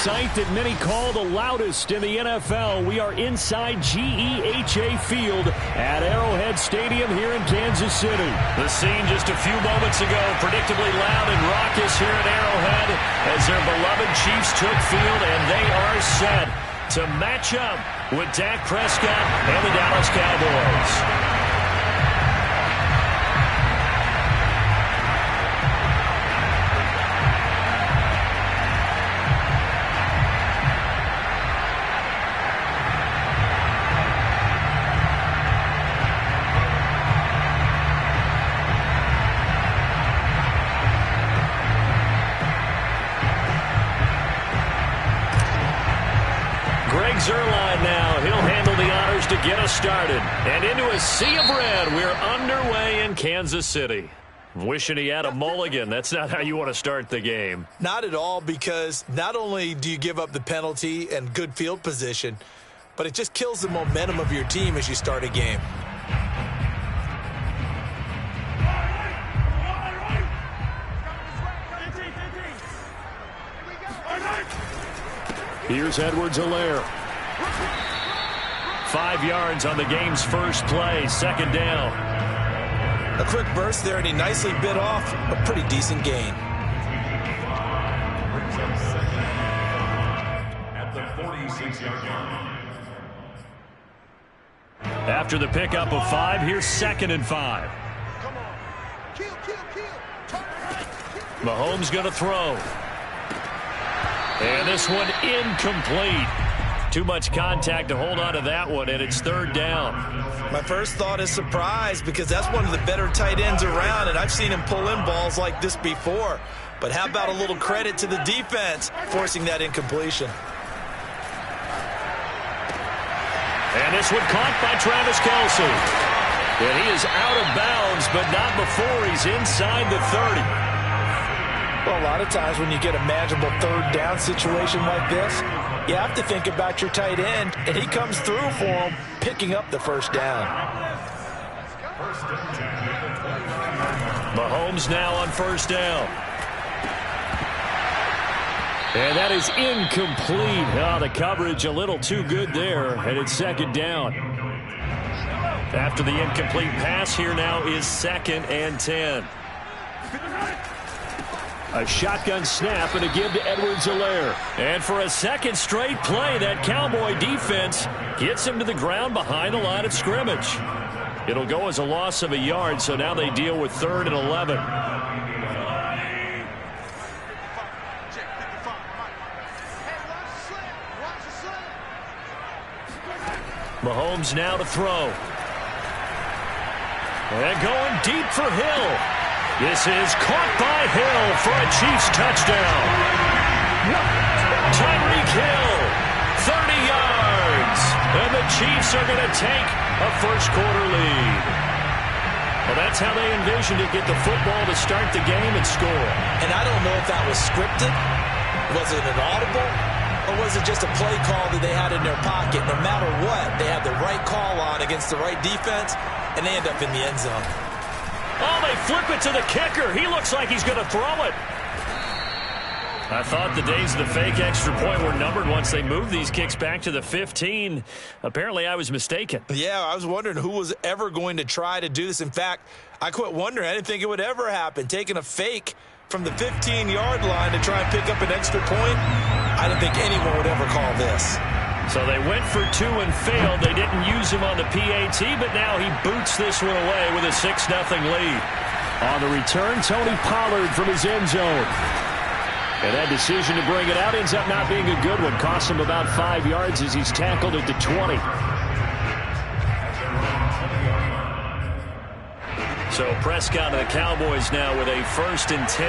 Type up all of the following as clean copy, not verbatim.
sight that many call the loudest in the NFL. We are inside GEHA Field at Arrowhead Stadium here in Kansas City. The scene just a few moments ago, predictably loud and raucous here at Arrowhead as their beloved Chiefs took field, and they are set to match up with Dak Prescott and the Dallas Cowboys. Zerline now. He'll handle the honors to get us started. And into a sea of red, we're underway in Kansas City. Wishing he had a mulligan. That's not how you want to start the game. Not at all, because not only do you give up the penalty and good field position, but it just kills the momentum of your team as you start a game. Here's Edwards-Helaire. 5 yards on the game's first play, second down. A quick burst there, and he nicely bit off a pretty decent gain. At the 46-yard line. After the pickup of 5, here's 2nd and 5. Mahomes going to throw. And this one incomplete. Too much contact to hold on to that one, and it's 3rd down. My first thought is surprise, because that's one of the better tight ends around, and I've seen him pull in balls like this before. But how about a little credit to the defense forcing that incompletion? And this one caught by Travis Kelce. And he is out of bounds, but not before he's inside the 30. Well, a lot of times when you get a manageable 3rd down situation like this, you have to think about your tight end, and he comes through for him, picking up the 1st down. Mahomes now on 1st down. And that is incomplete. Oh, the coverage a little too good there, and it's 2nd down. After the incomplete pass, here now is 2nd and 10. A shotgun snap and a give to Edwards-Helaire. And for a second straight play, that Cowboy defense gets him to the ground behind the line of scrimmage. It'll go as a loss of a yard, so now they deal with 3rd and 11. Mahomes now to throw. And going deep for Hill. This is caught by Hill for a Chiefs touchdown. Tyreek Hill, 30 yards. And the Chiefs are going to take a first-quarter lead. Well, that's how they envisioned it, get the football to start the game and score. And I don't know if that was scripted. Was it an audible? Or was it just a play call that they had in their pocket? No matter what, they had the right call on against the right defense, and they end up in the end zone. Oh, they flip it to the kicker. He looks like he's going to throw it. I thought the days of the fake extra point were numbered once they moved these kicks back to the 15. Apparently, I was mistaken. Yeah, I was wondering who was ever going to try to do this. In fact, I quit wondering. I didn't think it would ever happen. Taking a fake from the 15-yard line to try and pick up an extra point, I didn't think anyone would ever call this. So they went for 2 and failed. They didn't use him on the PAT, but now he boots this one away with a 6-0 lead. On the return, Tony Pollard from his end zone. And that decision to bring it out ends up not being a good one. Cost him about 5 yards as he's tackled at the 20. So Prescott and the Cowboys now with a 1st and 10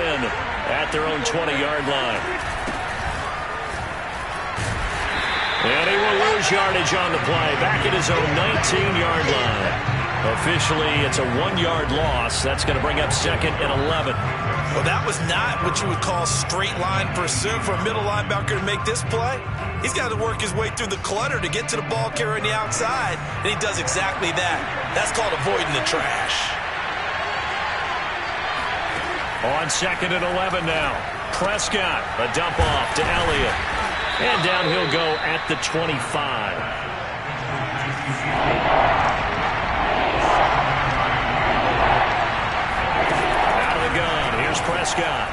at their own 20-yard line. And he will lose yardage on the play, back at his own 19-yard line. Officially, it's a 1-yard loss. That's going to bring up 2nd and 11. Well, that was not what you would call straight line pursuit for a middle linebacker to make this play. He's got to work his way through the clutter to get to the ball carrier on the outside, and he does exactly that. That's called avoiding the trash. On 2nd and 11 now. Prescott, a dump off to Elliott. And down he'll go at the 25. Out of the gun, here's Prescott.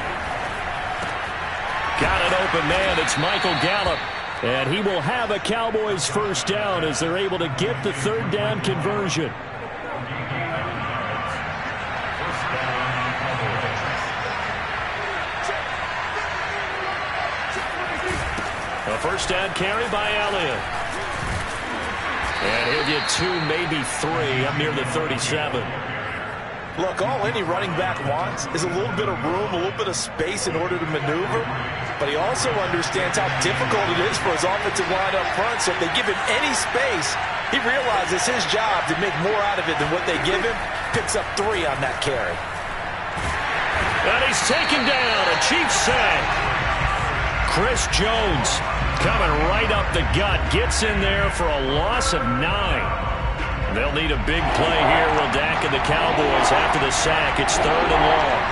Got an open man, it's Michael Gallup. And he will have a Cowboys first down as they're able to get the third down conversion. A first down carry by Elliott. And he'll get 2, maybe 3 up near the 37. Look, all any running back wants is a little bit of room, a little bit of space in order to maneuver. But he also understands how difficult it is for his offensive line up front. So if they give him any space, he realizes his job to make more out of it than what they give him. Picks up 3 on that carry. And he's taken down. A Chiefs sack. Chris Jones coming right up the gut. Gets in there for a loss of 9. They'll need a big play here, will Dak and the Cowboys after the sack. It's 3rd and long.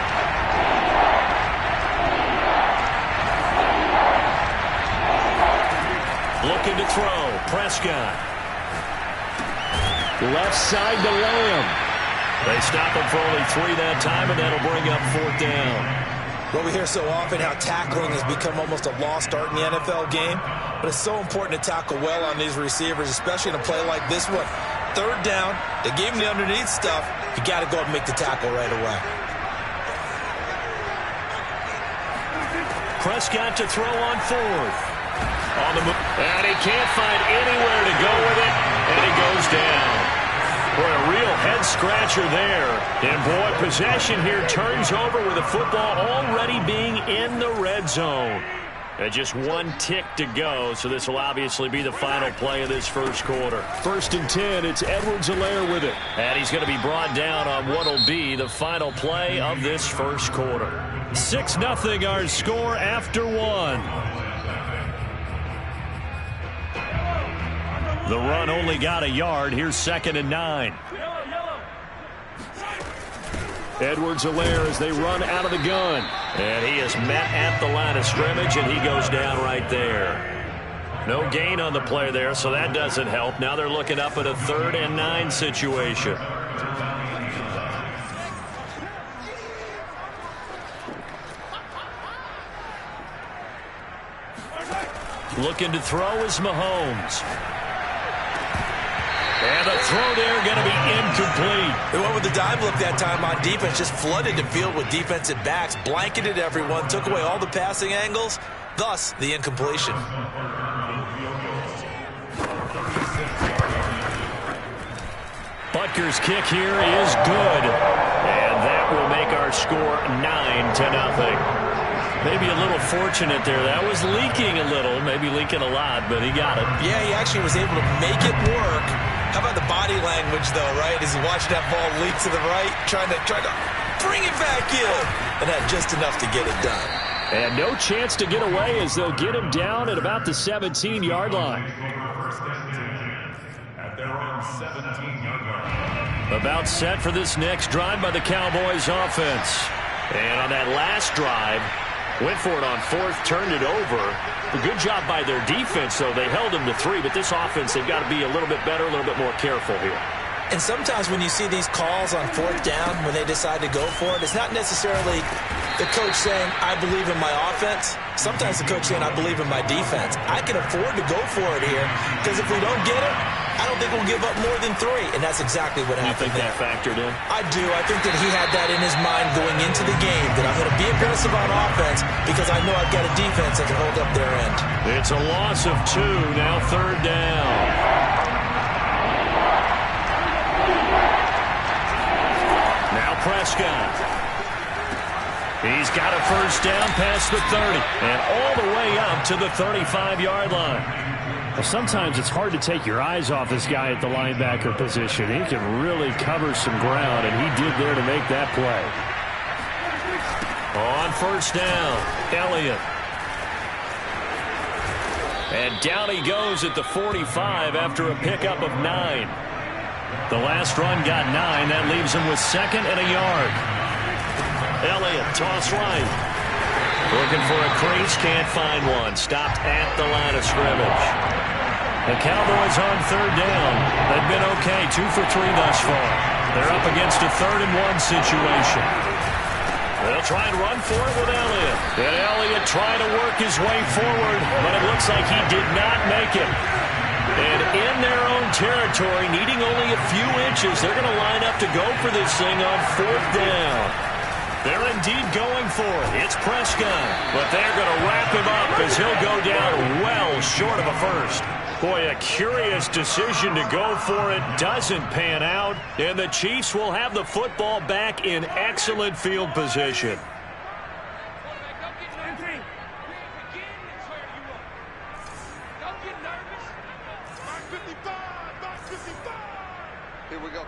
Looking to throw. Prescott. Left side to Lamb. They stop him for only 3 that time, and that'll bring up 4th down. Well, we hear so often how tackling has become almost a lost art in the NFL game. But it's so important to tackle well on these receivers, especially in a play like this one. 3rd down, they gave him the underneath stuff. You got to go and make the tackle right away. Prescott to throw on 4th. On the move. And he can't find anywhere to go with it. And he goes down. Boy, a real head-scratcher there. And, boy, possession here turns over with the football already being in the red zone. And just 1 tick to go, so this will obviously be the final play of this first quarter. 1st and 10, it's Edwards-Helaire with it. And he's going to be brought down on what will be the final play of this first quarter. 6-0 our score after 1. The run only got a yard. Here's 2nd and 9. Edwards-Helaire as they run out of the gun. And he is met at the line of scrimmage, and he goes down right there. No gain on the play there, so that doesn't help. Now they're looking up at a 3rd and 9 situation. Looking to throw is Mahomes. And the throw there going to be incomplete. They went with the dime look that time on defense, just flooded the field with defensive backs, blanketed everyone, took away all the passing angles, thus the incompletion. Butker's kick here is good. And that will make our score 9-0. Maybe a little fortunate there. That was leaking a little, maybe leaking a lot, but he got it. Yeah, he actually was able to make it work. How about the body language, though, right? As he watched that ball leak to the right, trying to bring it back in. And had just enough to get it done. And no chance to get away as they'll get him down at about the 17-yard line. At their own 17-yard line. About set for this next drive by the Cowboys offense. And on that last drive, went for it on 4th, turned it over. A good job by their defense, though. They held them to 3, but this offense, they've got to be a little bit better, a little bit more careful here. And sometimes when you see these calls on 4th down, when they decide to go for it, it's not necessarily the coach saying, I believe in my offense. Sometimes the coach saying, I believe in my defense. I can afford to go for it here, because if we don't get it, I don't think we'll give up more than 3. And that's exactly what happened. You think that factored in? I do. I think that he had that in his mind going into the game, that I'm going to be aggressive on offense because I know I've got a defense that can hold up their end. It's a loss of 2, now 3rd down. Now Prescott. He's got a first down past the 30 and all the way up to the 35-yard line. Well, sometimes it's hard to take your eyes off this guy at the linebacker position. He can really cover some ground, and he did there to make that play. On first down, Elliott. And down he goes at the 45 after a pickup of 9. The last run got 9. That leaves him with 2nd and a yard. Elliott, toss right. Looking for a crease, can't find one. Stopped at the line of scrimmage. The Cowboys on third down. They've been okay, 2 for 3 thus far. They're up against a 3rd-and-1 situation. They'll try and run for it with Elliott. And Elliott trying to work his way forward, but it looks like he did not make it. And in their own territory, needing only a few inches, they're going to line up to go for this thing on 4th down. They're indeed going for it. It's Prescott, but they're going to wrap him up as he'll go down well short of a first. Boy, a curious decision to go for it. Doesn't pan out, and the Chiefs will have the football back in excellent field position. Here we go.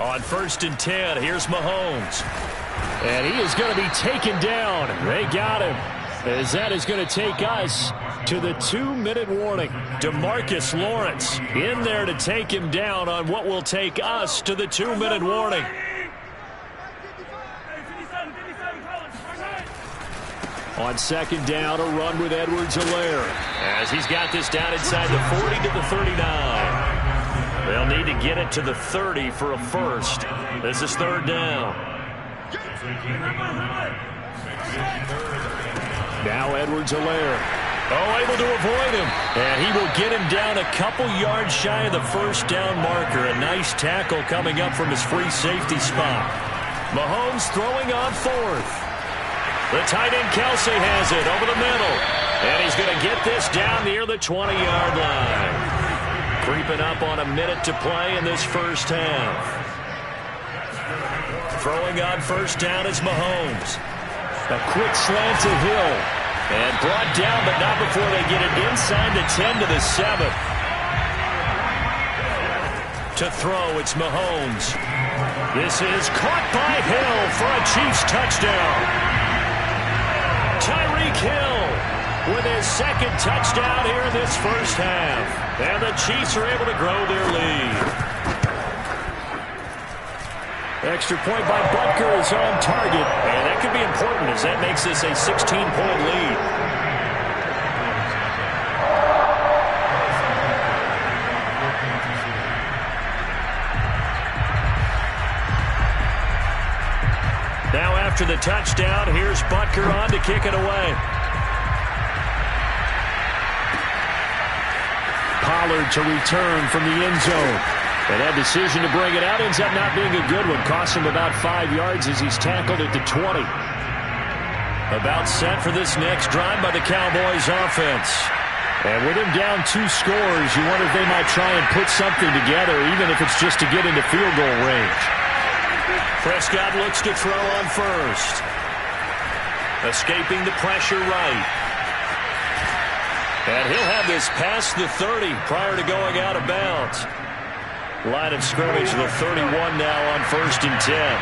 On 1st and 10, here's Mahomes. And he is going to be taken down. They got him. As that is going to take us to the 2-minute warning. DeMarcus Lawrence in there to take him down on what will take us to the 2-minute warning. On 2nd down, a run with Edwards-Helaire as he's got this down inside the 40 to the 39. They'll need to get it to the 30 for a first. This is 3rd down. Now Edwards-Helaire. Oh, able to avoid him. And he will get him down a couple yards shy of the 1st down marker. A nice tackle coming up from his free safety spot. Mahomes throwing on 4th. The tight end Kelsey has it over the middle. And he's going to get this down near the 20-yard line. Creeping up on a minute to play in this first half. Throwing on 1st down is Mahomes. A quick slant to Hill. And brought down, but not before they get it inside the 10 to the 7. To throw, it's Mahomes. This is caught by Hill for a Chiefs touchdown. Tyreek Hill with his 2nd touchdown here in this first half. And the Chiefs are able to grow their lead. Extra point by Butker is on target. And that could be important as that makes this a 16-point lead. Now after the touchdown, here's Butker on to kick it away. Pollard to return from the end zone. And that decision to bring it out ends up not being a good one. Costs him about 5 yards as he's tackled at the 20. About set for this next drive by the Cowboys offense. And with him down 2 scores, you wonder if they might try and put something together, even if it's just to get into field goal range. Prescott looks to throw on 1st. Escaping the pressure right. And he'll have this past the 30 prior to going out of bounds. Line of scrimmage, the 31 now on 1st and 10.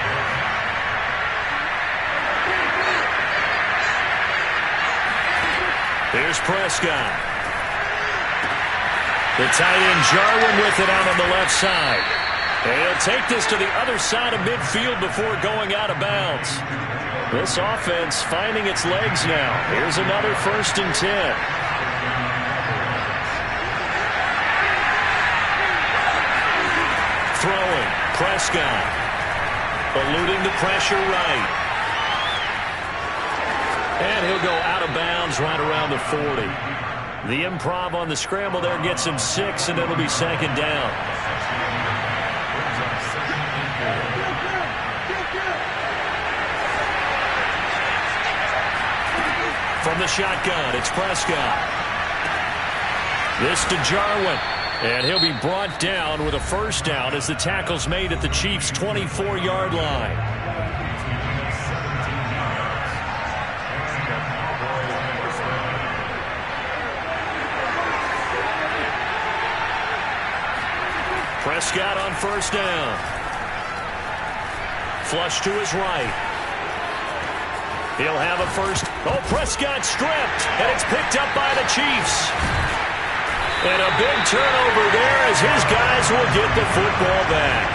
Here's Prescott. The tight end Jarwin with it out on the left side. And he'll take this to the other side of midfield before going out of bounds. This offense finding its legs now. Here's another 1st and 10. Throwing, Prescott, eluding the pressure right. And he'll go out of bounds right around the 40. The improv on the scramble there gets him 6, and it'll be 2nd down. From the shotgun, it's Prescott. This to Jarwin. And he'll be brought down with a 1st down as the tackle's made at the Chiefs' 24-yard line. Prescott on 1st down. Flush to his right. He'll have a 1st. Oh, Prescott stripped, and it's picked up by the Chiefs. And a big turnover there as his guys will get the football back.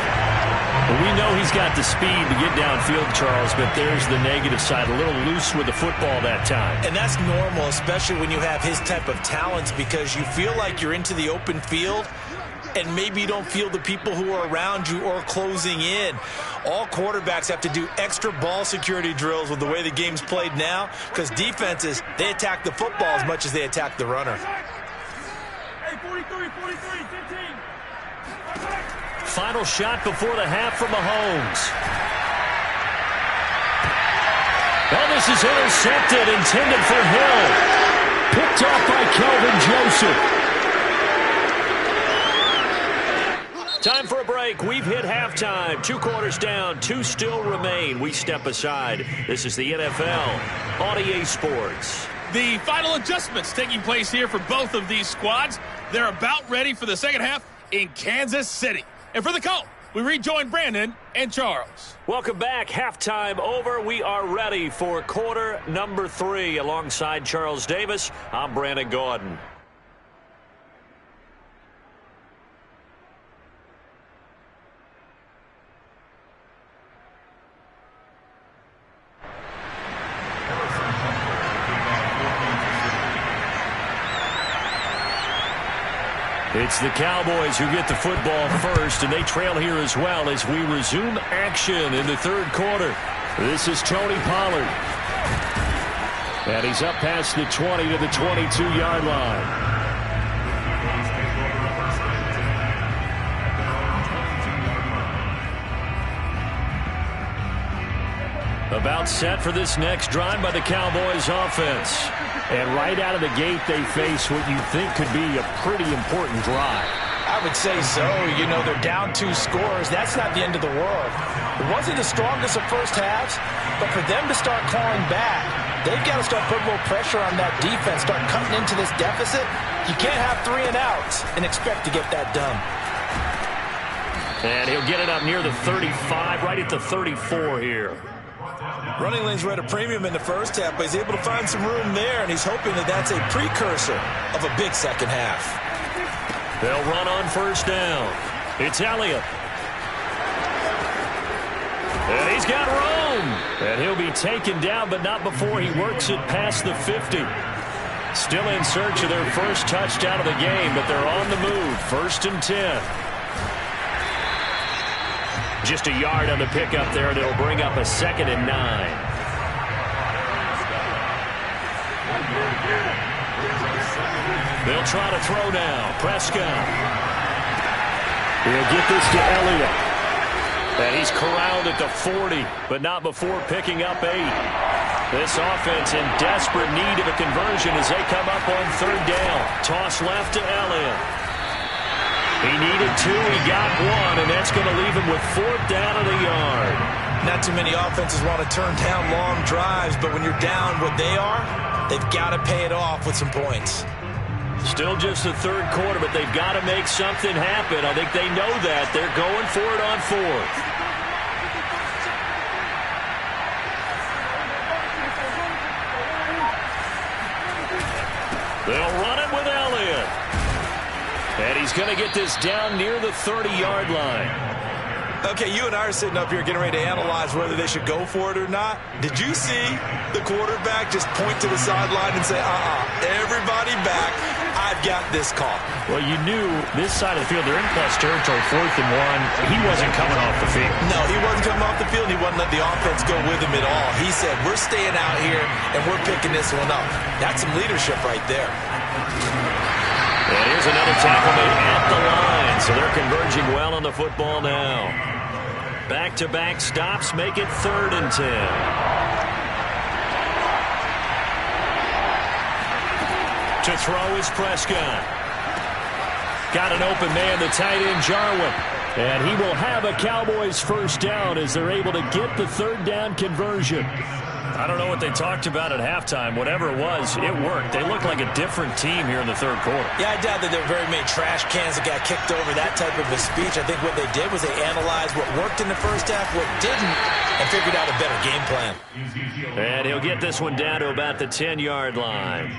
We know he's got the speed to get downfield, Charles, but there's the negative side. A little loose with the football that time. And that's normal, especially when you have his type of talents, because you feel like you're into the open field and maybe you don't feel the people who are around you or closing in. All quarterbacks have to do extra ball security drills with the way the game's played now, because defenses, they attack the football as much as they attack the runner. Hey, 43, 15. Final shot before the half from Mahomes. Oh, this is intercepted, intended for Hill. Picked off by Kelvin Joseph. Time for a break. We've hit halftime. 2 quarters down, 2 still remain. We step aside. This is the NFL on EA Sports. The final adjustments taking place here for both of these squads. They're about ready for the second half in Kansas City. And for the call, we rejoin Brandon and Charles. Welcome back. Halftime over. We are ready for quarter number 3. Alongside Charles Davis, I'm Brandon Gordon. It's the Cowboys who get the football first, and they trail here as well as we resume action in the third quarter. This is Tony Pollard. And he's up past the 20 to the 22-yard line. About set for this next drive by the Cowboys offense. And right out of the gate, they face what you think could be a pretty important drive. I would say so. You know, they're down 2 scores. That's not the end of the world. It wasn't the strongest of first halves, but for them to start clawing back, they've got to start putting more pressure on that defense, start cutting into this deficit. You can't have 3 and outs and expect to get that done. And he'll get it up near the 35, right at the 34 here. Running lanes were at a premium in the first half, but he's able to find some room there, and he's hoping that that's a precursor of a big second half. They'll run on first down. It's Elliott. And he's got room. And he'll be taken down, but not before he works it past the 50. Still in search of their first touchdown of the game, but they're on the move. 1st and 10. Just a yard on the pickup there, and it'll bring up a 2nd and 9. They'll try to throw now. Prescott. He'll get this to Elliott. And he's corralled at the 40, but not before picking up 8. This offense in desperate need of a conversion as they come up on 3rd down. Toss left to Elliott. He needed 2, he got 1, and that's going to leave him with 4th down and a yard. Not too many offenses want to turn down long drives, but when you're down what they are, they've got to pay it off with some points. Still just the 3rd quarter, but they've got to make something happen. I think they know that. They're going for it on 4th. They'll run it with Elliott. And he's going to get this down near the 30-yard line. Okay, you and I are sitting up here getting ready to analyze whether they should go for it or not. Did you see the quarterback just point to the sideline and say, everybody back, I've got this call? Well, you knew this side of the field, they're in plus territory, 4th and 1. He wasn't coming off the field. No, he wasn't coming off the field. He wasn't letting the offense go with him at all. He said, we're staying out here, and we're picking this one up. That's some leadership right there. And here's another tackle made at the line, so they're converging well on the football now. Back-to-back stops make it 3rd and 10. To throw is Prescott. Got an open man, the tight end, Jarwin. And he will have a Cowboys 1st down as they're able to get the 3rd down conversion. I don't know what they talked about at halftime. Whatever it was, it worked. They looked like a different team here in the third quarter. Yeah, I doubt that there were very many trash cans that got kicked over, that type of a speech. I think what they did was they analyzed what worked in the first half, what didn't, and figured out a better game plan. And he'll get this one down to about the 10-yard line.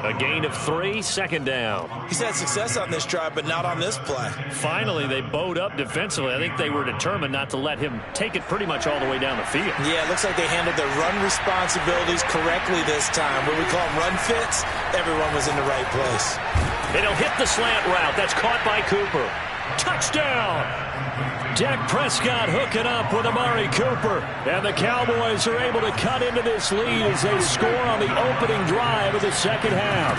A gain of 3, second down. He's had success on this drive, but not on this play. Finally, they bowed up defensively. I think they were determined not to let him take it pretty much all the way down the field. Yeah, it looks like they handled their run responsibilities correctly this time. What we call run fits, everyone was in the right place. And he'll hit the slant route. That's caught by Cooper. Touchdown! Dak Prescott hooking up with Amari Cooper. And the Cowboys are able to cut into this lead as they score on the opening drive of the second half.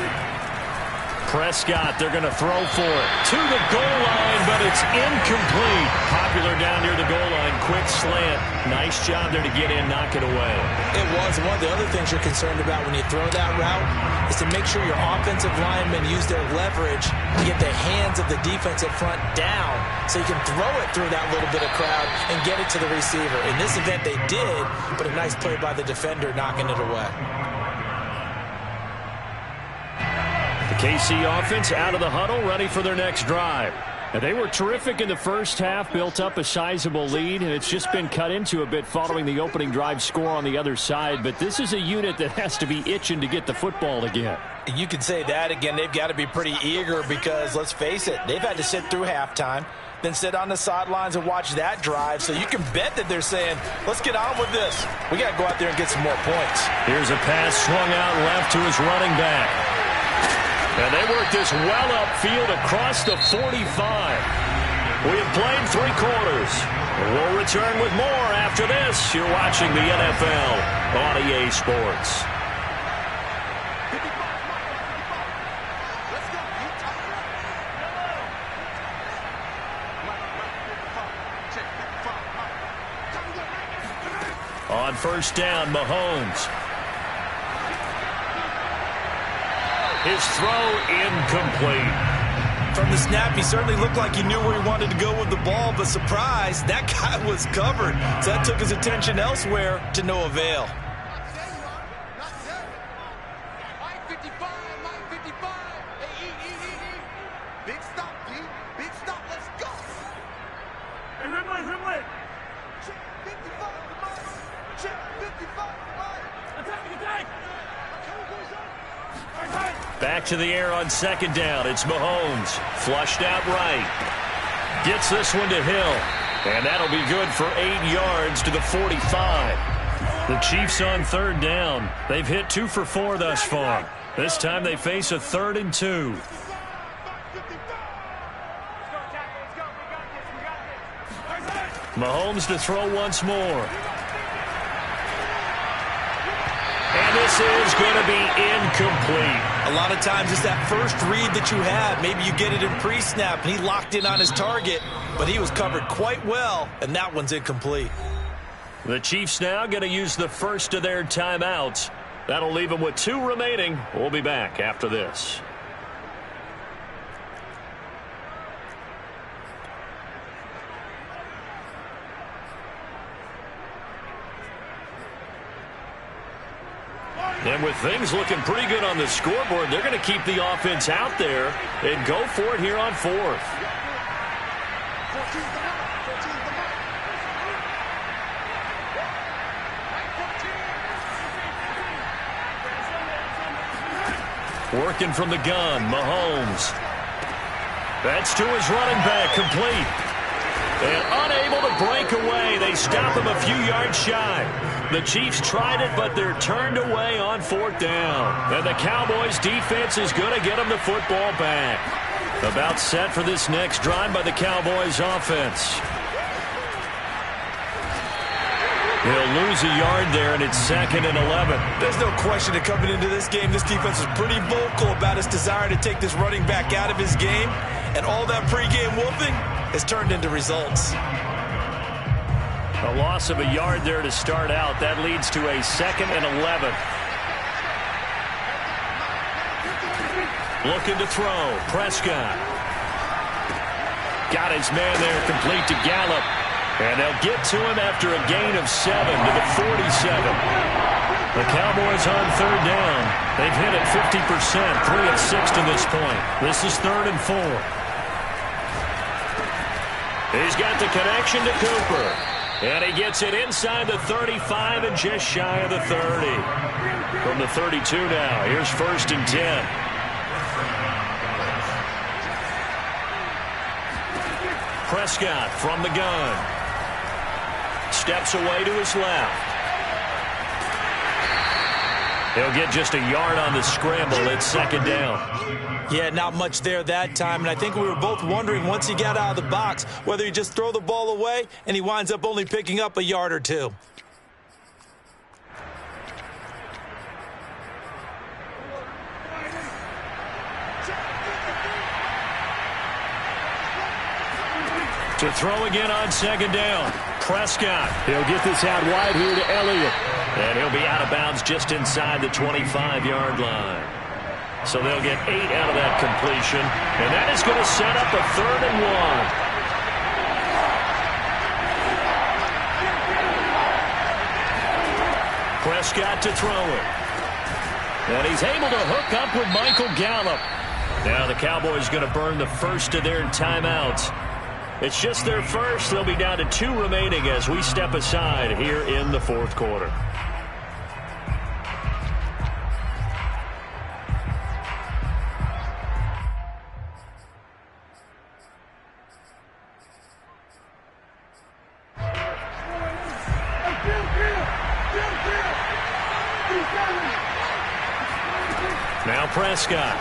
Prescott, they're going to throw for it. To the goal line, but it's incomplete. Popular down near the goal line. Quick slant. Nice job there to get in, knock it away. It was. One of the other things you're concerned about when you throw that route is to make sure your offensive linemen use their leverage to get the hands of the defensive front down so you can throw it through that little bit of crowd and get it to the receiver. In this event, they did, but a nice play by the defender knocking it away. The KC offense out of the huddle, ready for their next drive. And they were terrific in the first half, built up a sizable lead, and it's just been cut into a bit following the opening drive score on the other side. But this is a unit that has to be itching to get the football again. You can say that again. They've got to be pretty eager because, let's face it, they've had to sit through halftime, then sit on the sidelines and watch that drive. So you can bet that they're saying, let's get on with this. We got to go out there and get some more points. Here's a pass swung out left to his running back. And they work this well upfield across the 45. We have played 3 quarters. We'll return with more after this. You're watching the NFL on EA Sports. On first down, Mahomes. His throw incomplete. From the snap, he certainly looked like he knew where he wanted to go with the ball, but surprise, that guy was covered. So that took his attention elsewhere to no avail. Big stop, D. Big stop, let's go. Check 55, check 55, attack. Back to the air on second down. It's Mahomes. Flushed out right. Gets this one to Hill. And that'll be good for 8 yards to the 45. The Chiefs on third down. They've hit 2 for 4 thus far. This time they face a 3rd and 2. Mahomes to throw once more. And this is going to be incomplete. A lot of times it's that first read that you have. Maybe you get it in pre-snap, and he locked in on his target, but he was covered quite well, and that one's incomplete. The Chiefs now going to use the first of their timeouts. That'll leave them with 2 remaining. We'll be back after this. And with things looking pretty good on the scoreboard, they're going to keep the offense out there and go for it here on 4th. Working from the gun, Mahomes. That's to his running back, complete. And unable to break away. They stop him a few yards shy. The Chiefs tried it, but they're turned away on 4th down. And the Cowboys' defense is going to get them the football back. About set for this next drive by the Cowboys' offense. He'll lose a yard there, and it's 2nd and 11. There's no question that coming into this game, this defense was pretty vocal about its desire to take this running back out of his game. And all that pregame wolfing has turned into results. A loss of a yard there to start out. That leads to a 2nd and 11. Looking to throw. Prescott. Got his man there, complete to Gallup. And they'll get to him after a gain of 7 to the 47. The Cowboys on third down. They've hit it 50%, 3 of 6 to this point. This is 3rd and 4. He's got the connection to Cooper. And he gets it inside the 35 and just shy of the 30. From the 32 now, here's 1st and 10. Prescott from the gun. Steps away to his left. He'll get just a yard on the scramble. It's 2nd down. Yeah, not much there that time, and I think we were both wondering once he got out of the box whether he just throw the ball away, and he winds up only picking up a yard or two. To throw again on 2nd down. Prescott. He'll get this out wide here to Elliott. And he'll be out of bounds just inside the 25-yard line. So they'll get 8 out of that completion. And that is going to set up a 3rd and 1. Prescott to throw it. And he's able to hook up with Michael Gallup. Now the Cowboys going to burn the first of their timeouts. It's just their first. They'll be down to 2 remaining as we step aside here in the 4th quarter. Now Prescott.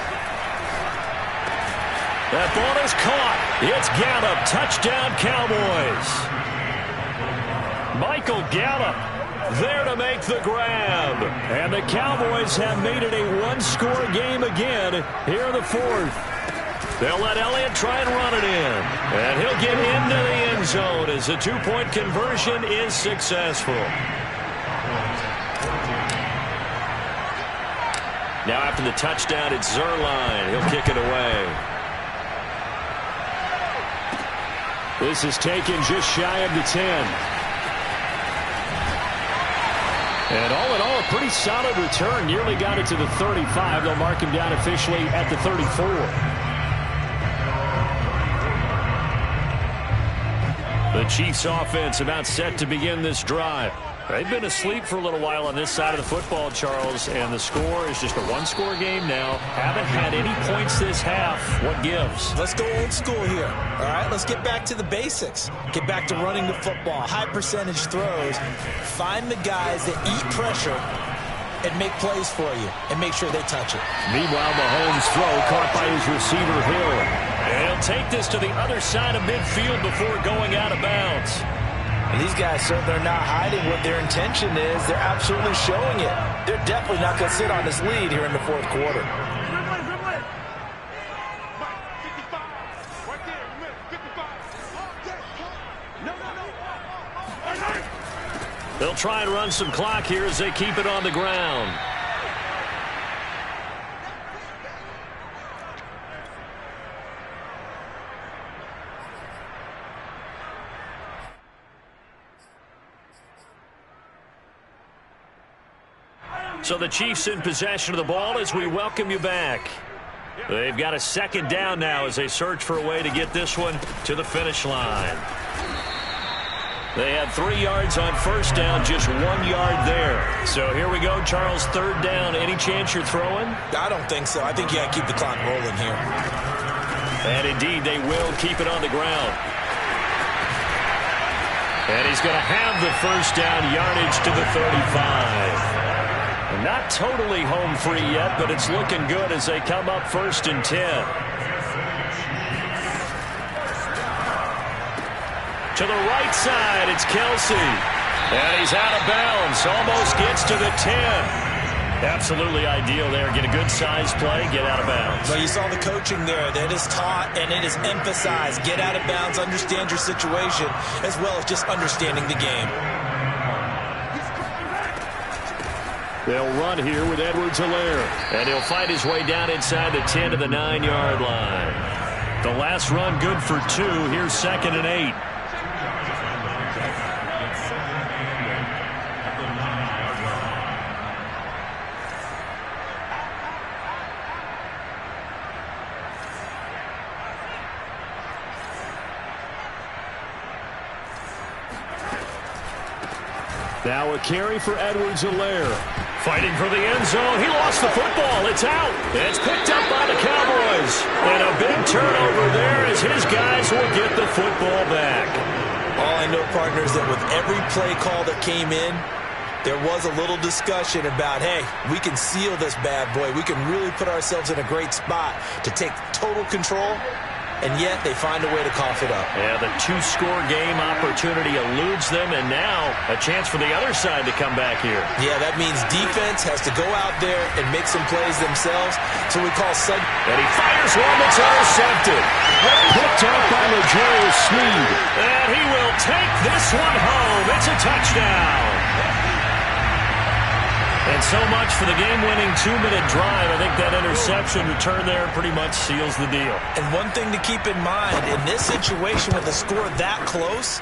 That ball is caught. It's Gallup. Touchdown, Cowboys. Michael Gallup there to make the grab. And the Cowboys have made it a 1-score game again here in the 4th. They'll let Elliott try and run it in. And he'll get into the end zone as the 2-point conversion is successful. Now after the touchdown, it's Zerline. He'll kick it away. This is taken just shy of the 10. And all in all, a pretty solid return. Nearly got it to the 35. They'll mark him down officially at the 34. The Chiefs offense about set to begin this drive. They've been asleep for a little while on this side of the football, Charles, and the score is just a 1-score game now. Haven't had any points this half. What gives? Let's go old school here. All right, let's get back to the basics. Get back to running the football, high percentage throws. Find the guys that eat pressure and make plays for you and make sure they touch it. Meanwhile, Mahomes' throw caught by his receiver, Hill. And he'll take this to the other side of midfield before going out of bounds. And these guys certainly are not hiding what their intention is. They're absolutely showing it. They're definitely not going to sit on this lead here in the 4th quarter. They'll try and run some clock here as they keep it on the ground. So the Chiefs in possession of the ball as we welcome you back. They've got a 2nd down now as they search for a way to get this one to the finish line. They had 3 yards on 1st down, just 1 yard there. So here we go, Charles, 3rd down. Any chance you're throwing? I don't think so. I think you got to keep the clock rolling here. And indeed, they will keep it on the ground. And he's going to have the 1st down, yardage to the 35. Not totally home free yet, but it's looking good as they come up 1st and 10. To the right side, it's Kelsey. And he's out of bounds, almost gets to the 10. Absolutely ideal there. Get a good size play, get out of bounds. Well, you saw the coaching there. That is taught and it is emphasized. Get out of bounds, understand your situation, as well as just understanding the game. They'll run here with Edwards-Helaire. And he'll fight his way down inside the 10 to the 9-yard line. The last run good for 2. Here's 2nd and 8. Now a carry for Edwards-Helaire. Fighting for the end zone. He lost the football. It's out. It's picked up by the Cowboys. And a big turnover there as his guys will get the football back. All I know, partners, that with every play call that came in, there was a little discussion about, hey, we can seal this bad boy. We can really put ourselves in a great spot to take total control. And yet they find a way to cough it up. Yeah, the two-score game opportunity eludes them, and now a chance for the other side to come back here. Yeah, that means defense has to go out there and make some plays themselves. So we call sudden. And he fires one that's intercepted. Picked up by L'Jarius Sneed. And he will take this one home. It's a touchdown. And so much for the game-winning 2-minute drive. I think that interception return there pretty much seals the deal. And one thing to keep in mind, in this situation with the score that close,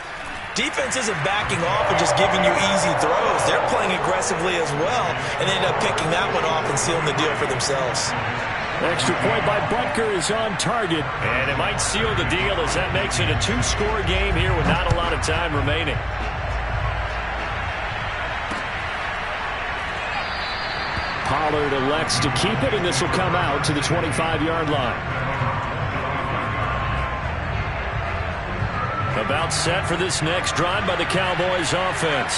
defense isn't backing off and just giving you easy throws. They're playing aggressively as well, and they end up picking that one off and sealing the deal for themselves. Extra point by Butker is on target. And it might seal the deal as that makes it a two-score game here with not a lot of time remaining. Pollard elects to keep it, and this will come out to the 25-yard line. About set for this next drive by the Cowboys offense.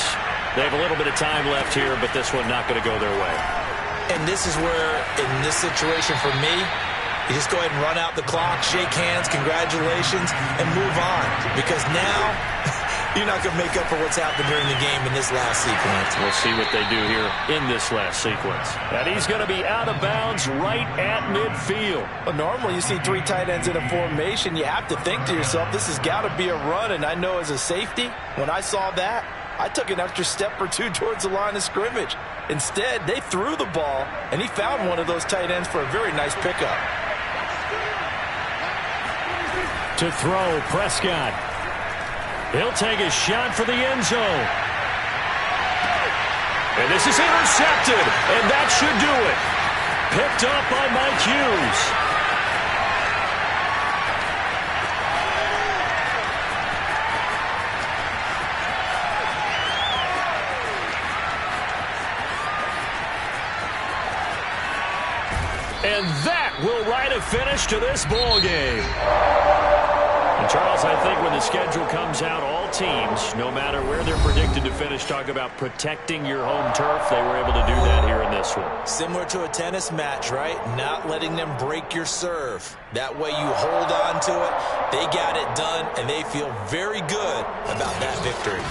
They have a little bit of time left here, but this one not going to go their way. And this is where, in this situation for me, you just go ahead and run out the clock, shake hands, congratulations, and move on. Because now, you're not going to make up for what's happened during the game in this last sequence. We'll see what they do here in this last sequence. And he's going to be out of bounds right at midfield. Well, normally you see three tight ends in a formation. You have to think to yourself, this has got to be a run. And I know as a safety, when I saw that, I took an extra step or two towards the line of scrimmage. Instead, they threw the ball, and he found one of those tight ends for a very nice pickup. To throw, Prescott. He'll take a shot for the end zone. And this is intercepted, and that should do it. Picked up by Mike Hughes. And that will write a finish to this ball game. And Charles, I think when the schedule comes out, all teams, no matter where they're predicted to finish, talk about protecting your home turf. They were able to do that here in this one. Similar to a tennis match, right? Not letting them break your serve. That way you hold on to it. They got it done, and they feel very good about that victory.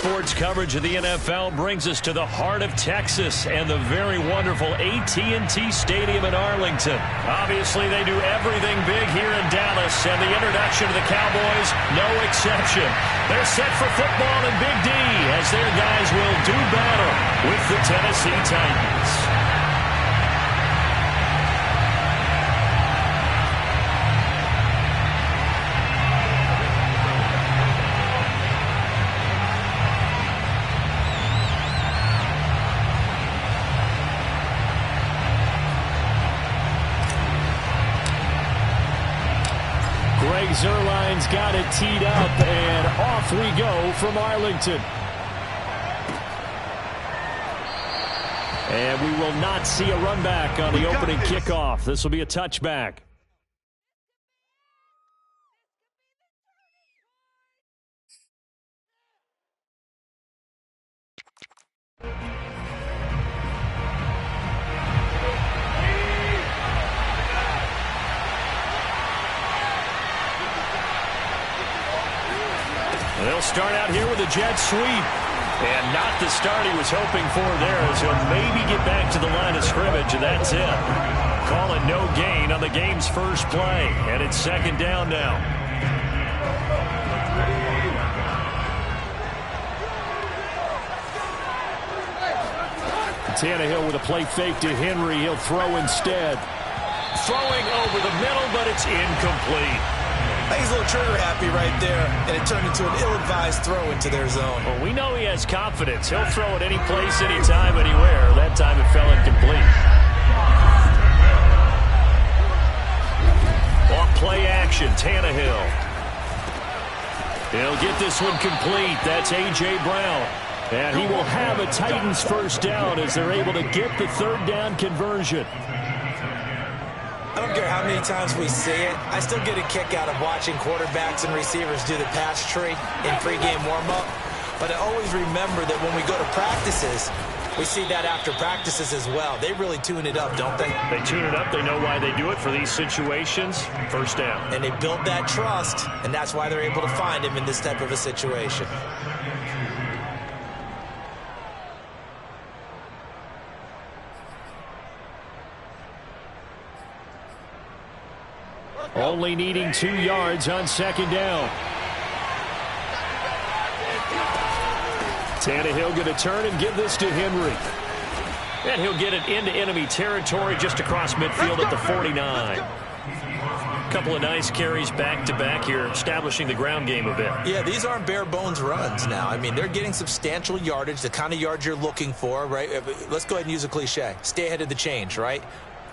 sports coverage of the NFL brings us to the heart of Texas and the very wonderful AT&T Stadium in Arlington. Obviously, they do everything big here in Dallas, and the introduction to the Cowboys, no exception. They're set for football in Big D as their guys will do battle with the Tennessee Titans. Zerline's got it teed up, and off we go from Arlington. And we will not see a run back on the opening kickoff. This will be a touchback. They'll start out here with a jet sweep. And not the start he was hoping for there, as he'll maybe get back to the line of scrimmage, and that's it. Call it no gain on the game's first play. And it's second down now. Tannehill with a play fake to Henry. He'll throw instead. Throwing over the middle, but it's incomplete. I think he's a little trigger happy right there, and it turned into an ill-advised throw into their zone. Well, we know he has confidence. He'll throw it any place, anytime, anywhere. That time it fell incomplete. Off play action, Tannehill. He'll get this one complete. That's A.J. Brown. And he will have a Titans first down as they're able to get the third down conversion. I don't care how many times we see it. I still get a kick out of watching quarterbacks and receivers do the pass tree in pregame warm-up. But I always remember that when we go to practices, we see that after practices as well. They really tune it up, don't they? They tune it up. They know why they do it for these situations. First down. And they build that trust, and that's why they're able to find him in this type of a situation. Only needing 2 yards on second down. Tannehill going to turn and give this to Henry. And he'll get it into enemy territory just across midfield at the 49. Couple of nice carries back-to-back here, establishing the ground game a bit. Yeah, these aren't bare-bones runs now. I mean, they're getting substantial yardage, the kind of yards you're looking for, right? Let's go ahead and use a cliche. Stay ahead of the change, right?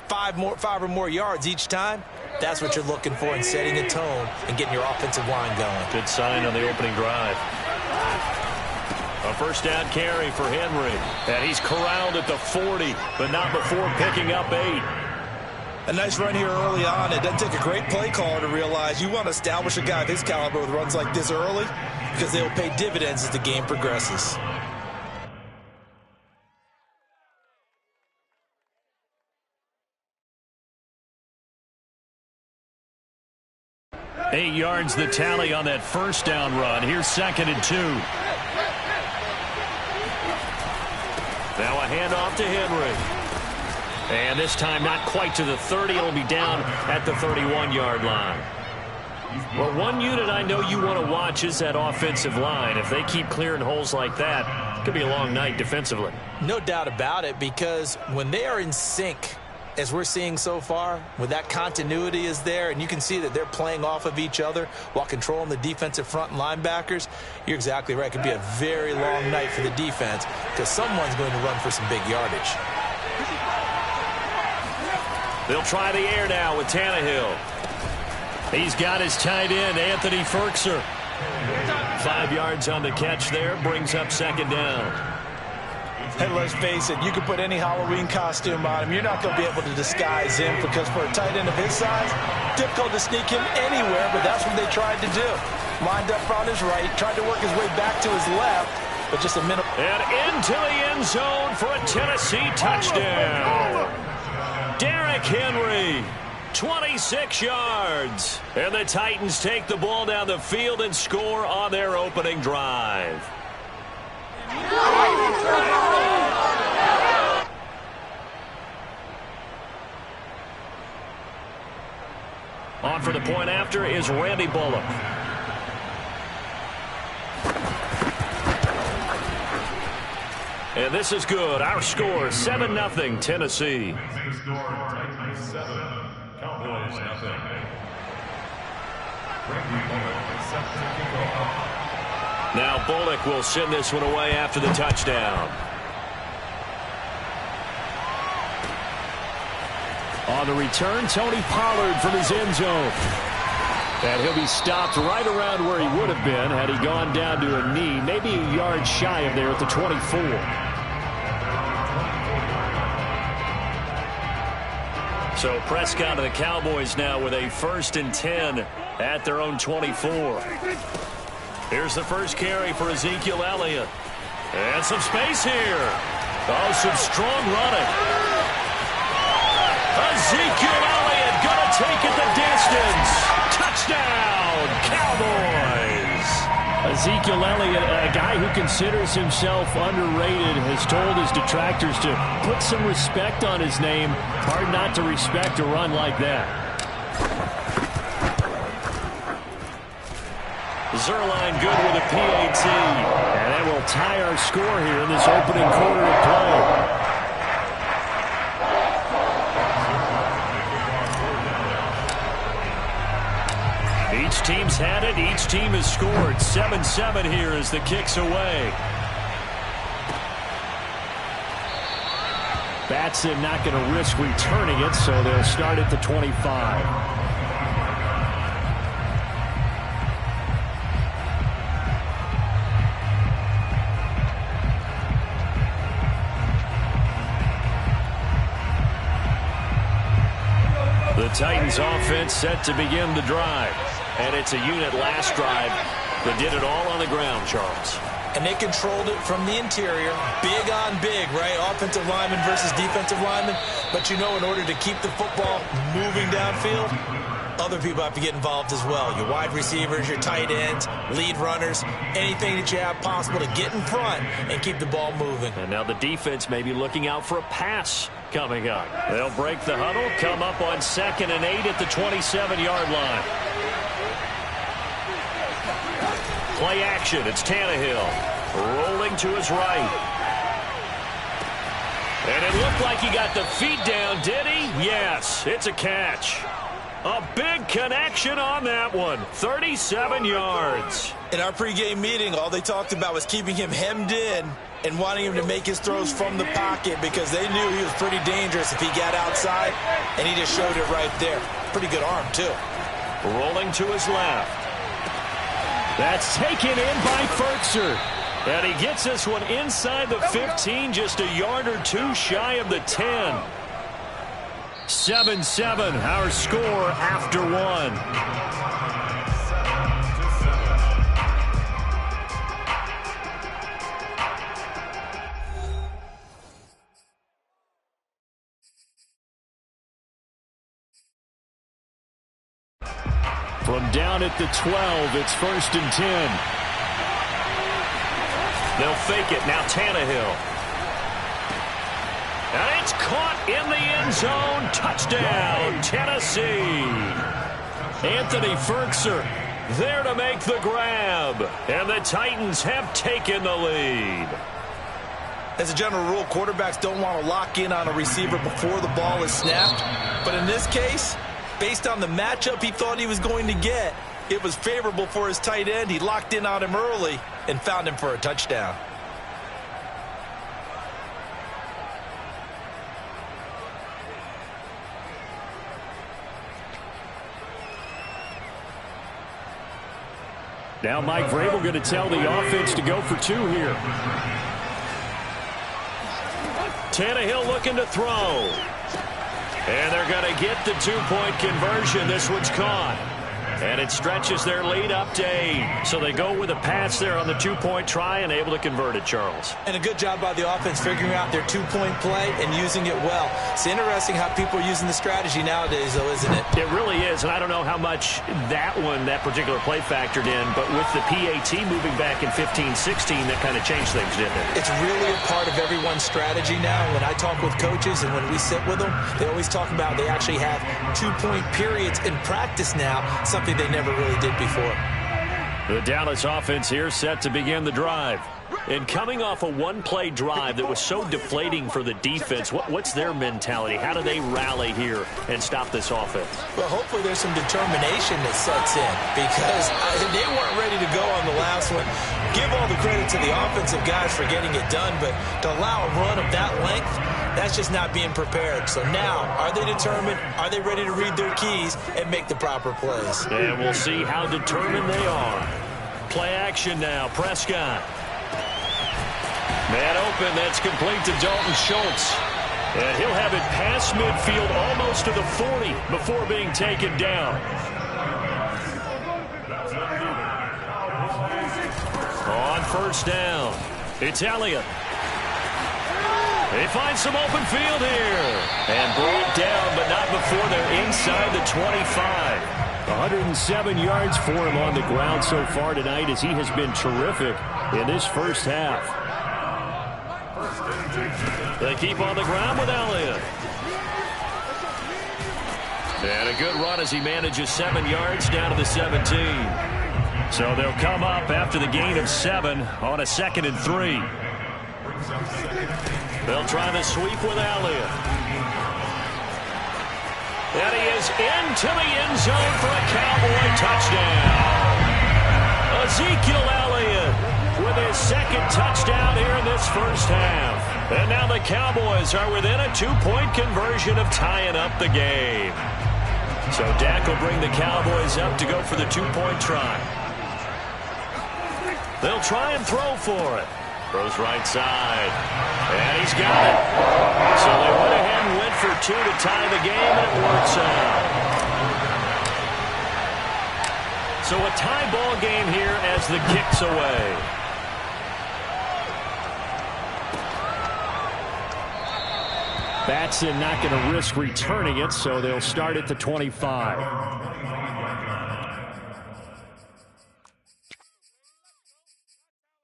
5 or more yards each time. That's what you're looking for in setting a tone and getting your offensive line going. Good sign on the opening drive. A first down carry for Henry. And he's corralled at the 40, but not before picking up 8. A nice run here early on. It doesn't take a great play caller to realize you want to establish a guy of his caliber with runs like this early, because they'll pay dividends as the game progresses. Eight yards the tally on that first down run. Here's 2nd and 2. Now a handoff to Henry. And this time not quite to the 30. It'll be down at the 31-yard line. Well, one unit I know you want to watch is that offensive line. If they keep clearing holes like that, it could be a long night defensively. No doubt about it, because when they are in sync, as we're seeing so far, when that continuity is there, and you can see that they're playing off of each other while controlling the defensive front and linebackers, you're exactly right. It could be a very long night for the defense, because someone's going to run for some big yardage. They'll try the air now with Tannehill. He's got his tight end, Anthony Ferkser. 5 yards on the catch there, brings up second down. And let's face it, you can put any Halloween costume on him. You're not going to be able to disguise him, because for a tight end of his size, difficult to sneak him anywhere, but that's what they tried to do. Lined up on his right, tried to work his way back to his left, but just a minute. And into the end zone for a Tennessee touchdown. Derrick Henry, 26 yards. And the Titans take the ball down the field and score on their opening drive. On for the point after is Randy Bullock. And this is good. Our score, 7-0 Tennessee. Now Bullock will send this one away after the touchdown. On the return, Tony Pollard from his end zone. And he'll be stopped right around where he would have been had he gone down to a knee, maybe a yard shy of there at the 24. So Prescott and the Cowboys now with a 1st and 10 at their own 24. Here's the first carry for Ezekiel Elliott. And some space here. Oh, some strong running. Ezekiel Elliott going to take it the distance. Touchdown, Cowboys. Ezekiel Elliott, a guy who considers himself underrated, has told his detractors to put some respect on his name. Hard not to respect a run like that. Zerline good with a PAT. And that will tie our score here in this opening quarter of play. Each team's had it. Each team has scored. 7-7 here as the kick's away. Batson not going to risk returning it, so they'll start at the 25. The Titans offense set to begin the drive. And it's a unit last drive that did it all on the ground, Charles. And they controlled it from the interior. Big on big, right? Offensive lineman versus defensive lineman. But you know, in order to keep the football moving downfield, other people have to get involved as well. Your wide receivers, your tight ends, lead runners, anything that you have possible to get in front and keep the ball moving. And now the defense may be looking out for a pass coming up. They'll break the huddle, come up on 2nd and 8 at the 27-yard line. Play action. It's Tannehill rolling to his right. And it looked like he got the feet down, did he? Yes, it's a catch. A big connection on that one. 37 yards. In our pregame meeting, all they talked about was keeping him hemmed in and wanting him to make his throws from the pocket because they knew he was pretty dangerous if he got outside, and he just showed it right there. Pretty good arm, too. Rolling to his left. That's taken in by Ferkser. And he gets this one inside the 15, just a yard or two shy of the 10. 7-7, our score after one. From down at the 12, it's 1st and 10. They'll fake it. Now Tannehill. And it's caught in the end zone. Touchdown, Tennessee. Anthony Ferkser there to make the grab. And the Titans have taken the lead. As a general rule, quarterbacks don't want to lock in on a receiver before the ball is snapped. But in this case, based on the matchup he thought he was going to get, it was favorable for his tight end. He locked in on him early and found him for a touchdown. Now Mike Vrabel going to tell the offense to go for 2 here. Tannehill looking to throw. And they're going to get the 2-point conversion. This one's caught. And it stretches their lead up to 8. So they go with a pass there on the two-point try and able to convert it, Charles. And a good job by the offense figuring out their two-point play and using it well. It's interesting how people are using the strategy nowadays, though, isn't it? It really is, and I don't know how much that particular play factored in, but with the PAT moving back in 15-16, that kind of changed things, didn't it? It's really a part of everyone's strategy now. When I talk with coaches and when we sit with them, they always talk about they actually have two-point periods in practice now, something they never really did before. The Dallas offense here set to begin the drive. And coming off a one-play drive that was so deflating for the defense, what's their mentality? How do they rally here and stop this offense? Well, hopefully there's some determination that sets in because they weren't ready to go on the last one. Give all the credit to the offensive guys for getting it done, but to allow a run of that length, that's just not being prepared. So now, are they determined? Are they ready to read their keys and make the proper plays? And we'll see how determined they are. Play action now. Prescott. Man open, that's complete to Dalton Schultz. And he'll have it past midfield almost to the 40 before being taken down. On first down, it's Elliott. They find some open field here. And brought down, but not before they're inside the 25. 107 yards for him on the ground so far tonight as he has been terrific in this first half. They keep on the ground with Elliott. And a good run as he manages 7 yards down to the 17. So they'll come up after the gain of 7 on a 2nd and 3. They'll try the sweep with Elliott. And he is into the end zone for a Cowboy touchdown. Ezekiel Elliott with his 2nd touchdown here in this first half. And now the Cowboys are within a 2-point conversion of tying up the game. So Dak will bring the Cowboys up to go for the 2-point try. They'll try and throw for it. Throws right side. And he's got it. So they went ahead and went for 2 to tie the game, and it works out. So a tie ball game here as the kick's away. Batson not going to risk returning it, so they'll start at the 25.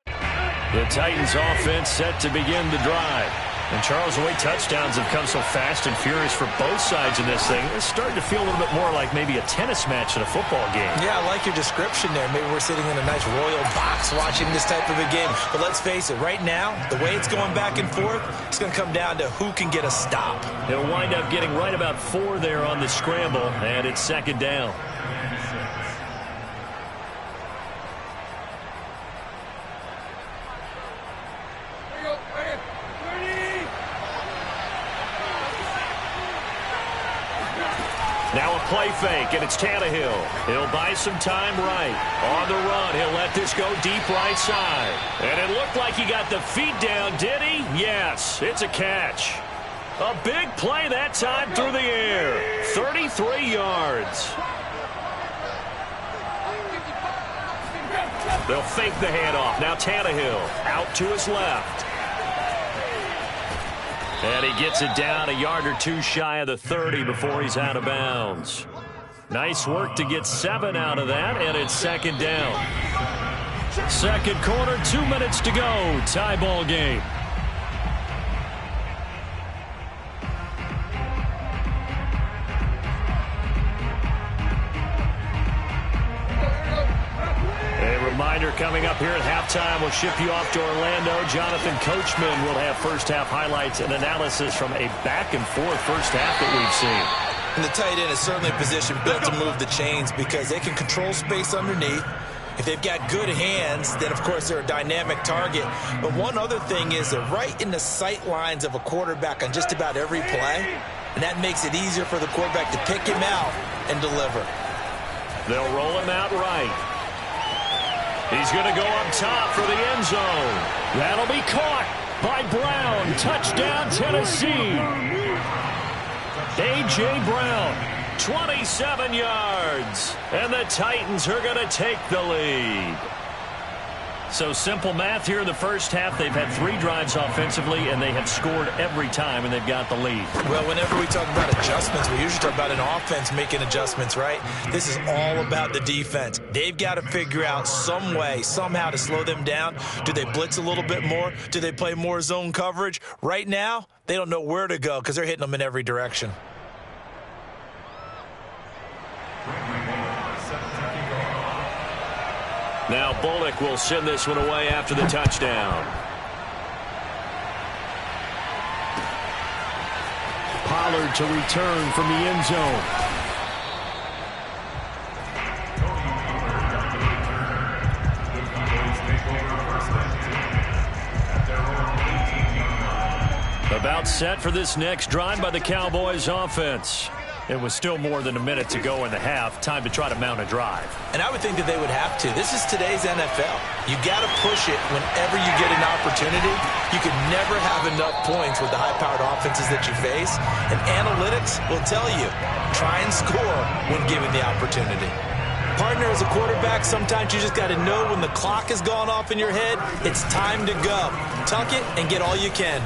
The Titans offense set to begin the drive. And Charles, the way touchdowns have come so fast and furious for both sides in this thing, it's starting to feel a little bit more like maybe a tennis match in a football game. Yeah, I like your description there. Maybe we're sitting in a nice royal box watching this type of a game. But let's face it, right now, the way it's going back and forth, it's going to come down to who can get a stop. He'll wind up getting right about 4 there on the scramble, and it's 2nd down. Now a play fake, and it's Tannehill. He'll buy some time right. On the run, he'll let this go deep right side. And it looked like he got the feet down, did he? Yes, it's a catch. A big play that time through the air. 33 yards. They'll fake the handoff. Now Tannehill out to his left. And he gets it down a yard or 2 shy of the 30 before he's out of bounds. Nice work to get 7 out of that, and it's 2nd down. 2nd quarter, 2 minutes to go. Tie ball game. Reminder coming up here at halftime, we'll ship you off to Orlando. Jonathan Coachman will have first half highlights and analysis from a back-and-forth first half that we've seen. And the tight end is certainly a position built to move the chains because they can control space underneath. If they've got good hands, then, of course, they're a dynamic target. But one other thing is they're right in the sight lines of a quarterback on just about every play, and that makes it easier for the quarterback to pick him out and deliver. They'll roll him out right. He's going to go up top for the end zone. That'll be caught by Brown. Touchdown, Tennessee. A.J. Brown, 27 yards. And the Titans are going to take the lead. So simple math here in the first half. They've had 3 drives offensively, and they have scored every time, and they've got the lead. Well, whenever we talk about adjustments, we usually talk about an offense making adjustments, right? This is all about the defense. They've got to figure out some way, somehow to slow them down. Do they blitz a little bit more? Do they play more zone coverage? Right now, they don't know where to go because they're hitting them in every direction. Now Bullock will send this one away after the touchdown. Pollard to return from the end zone. About set for this next drive by the Cowboys offense. It was still more than a minute to go in the half. Time to try to mount a drive. And I would think that they would have to. This is today's NFL. You got to push it whenever you get an opportunity. You can never have enough points with the high-powered offenses that you face. And analytics will tell you, try and score when given the opportunity. Partner, as a quarterback, sometimes you just got to know when the clock has gone off in your head, it's time to go. Tuck it and get all you can.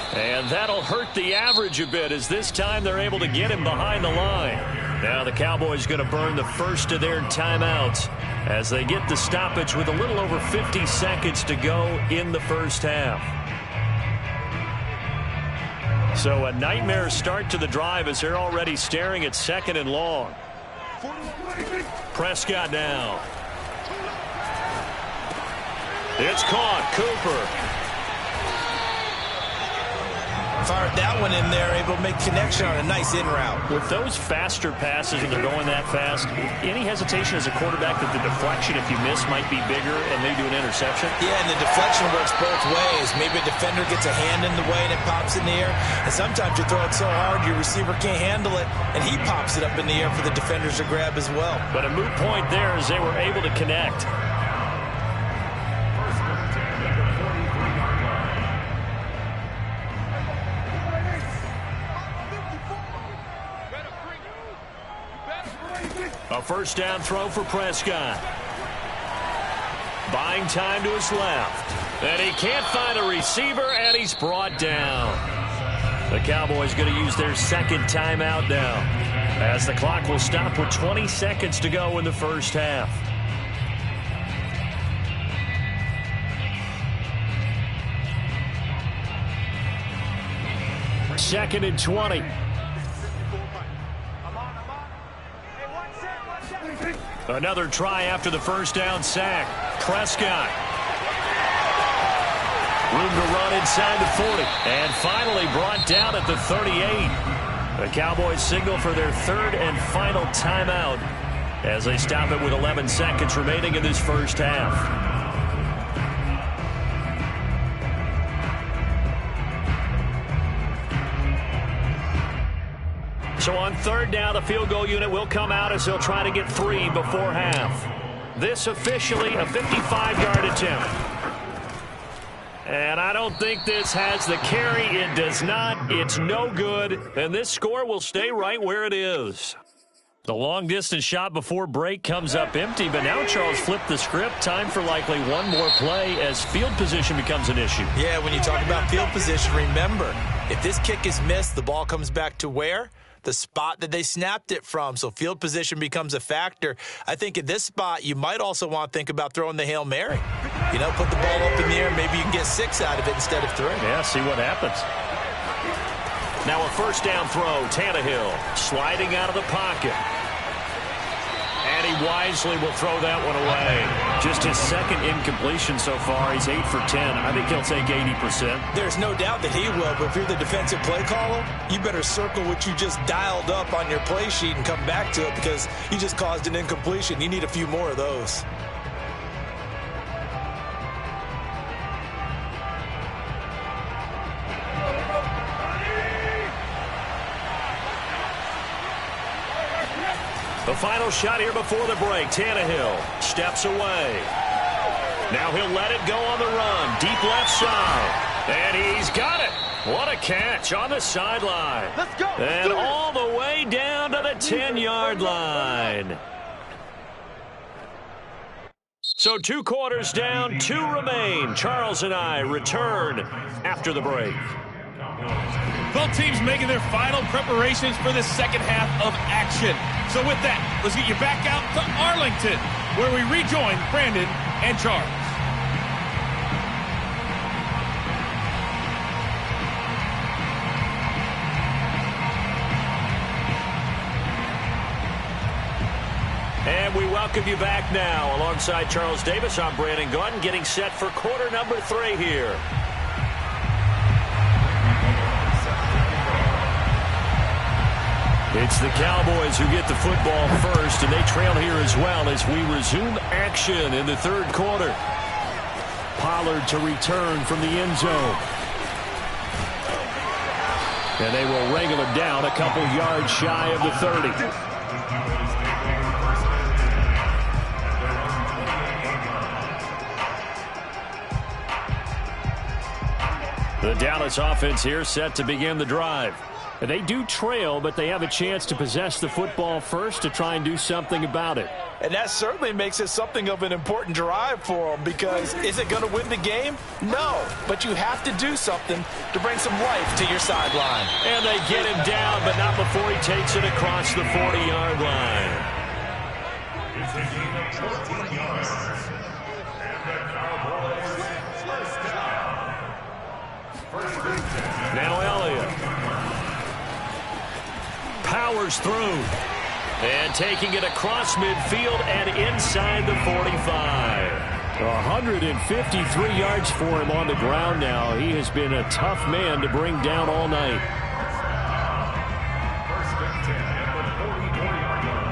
And that'll hurt the average a bit, as this time they're able to get him behind the line. Now the Cowboys going to burn the first of their timeouts as they get the stoppage with a little over 50 seconds to go in the first half. So a nightmare start to the drive as they're already staring at 2nd and long. Prescott now. It's caught. Cooper. Fired that one in there, able to make connection on a nice in route. With those faster passes and they're going that fast, any hesitation as a quarterback that the deflection, if you miss, might be bigger and they do an interception? Yeah, and the deflection works both ways. Maybe a defender gets a hand in the way and it pops in the air. And sometimes you throw it so hard your receiver can't handle it, and he pops it up in the air for the defenders to grab as well. But a moot point there as they were able to connect. A first down throw for Prescott. Buying time to his left. And he can't find a receiver, and he's brought down. The Cowboys going to use their 2nd timeout now, as the clock will stop with 20 seconds to go in the first half. Second and 20. Another try after the first down sack. Prescott. Room to run inside the 40. And finally brought down at the 38. The Cowboys signal for their 3rd and final timeout as they stop it with 11 seconds remaining in this first half. So on 3rd down, the field goal unit will come out as they'll try to get 3 before half. This officially a 55-yard attempt. And I don't think this has the carry. It does not. It's no good. And this score will stay right where it is. The long-distance shot before break comes up empty, but now Charles flipped the script. Time for likely one more play as field position becomes an issue. Yeah, when you talk about field position, remember, if this kick is missed, the ball comes back to where? The spot that they snapped it from. So field position becomes a factor. I think at this spot, you might also want to think about throwing the Hail Mary. You know, put the ball up in the air. Maybe you can get 6 out of it instead of 3. Yeah, see what happens. Now a first down throw. Tannehill sliding out of the pocket. And he wisely will throw that one away. Just his 2nd incompletion so far. He's 8 for 10. I think he'll take 80%. There's no doubt that he will, but if you're the defensive play caller, you better circle what you just dialed up on your play sheet and come back to it because you just caused an incompletion. You need a few more of those. The final shot here before the break. Tannehill steps away. Now he'll let it go on the run. Deep left side. And he's got it. What a catch on the sideline. Let's go. And all 10-yard line. So 2 quarters down, 2 remain. Charles and I return after the break. Both teams making their final preparations for the second half of action. So with that, let's get you back out to Arlington, where we rejoin Brandon and Charles. And we welcome you back now. Alongside Charles Davis, I'm Brandon Gaudin, getting set for quarter number 3 here. It's the Cowboys who get the football first, and they trail here as well as we resume action in the 3rd quarter. Pollard to return from the end zone. And they will wrangle him down a couple yards shy of the 30. The Dallas offense here set to begin the drive. They do trail, but they have a chance to possess the football first to try and do something about it. And that certainly makes it something of an important drive for them, because is it going to win the game? No, but you have to do something to bring some life to your sideline. And they get him down, but not before he takes it across the 40-yard line. It's a gain of 14 yards. And the Cowboys first down. Now Elliott powers through and taking it across midfield and inside the 45. 153 yards for him on the ground now. He has been a tough man to bring down all night. First and 10 at the 44-yard line.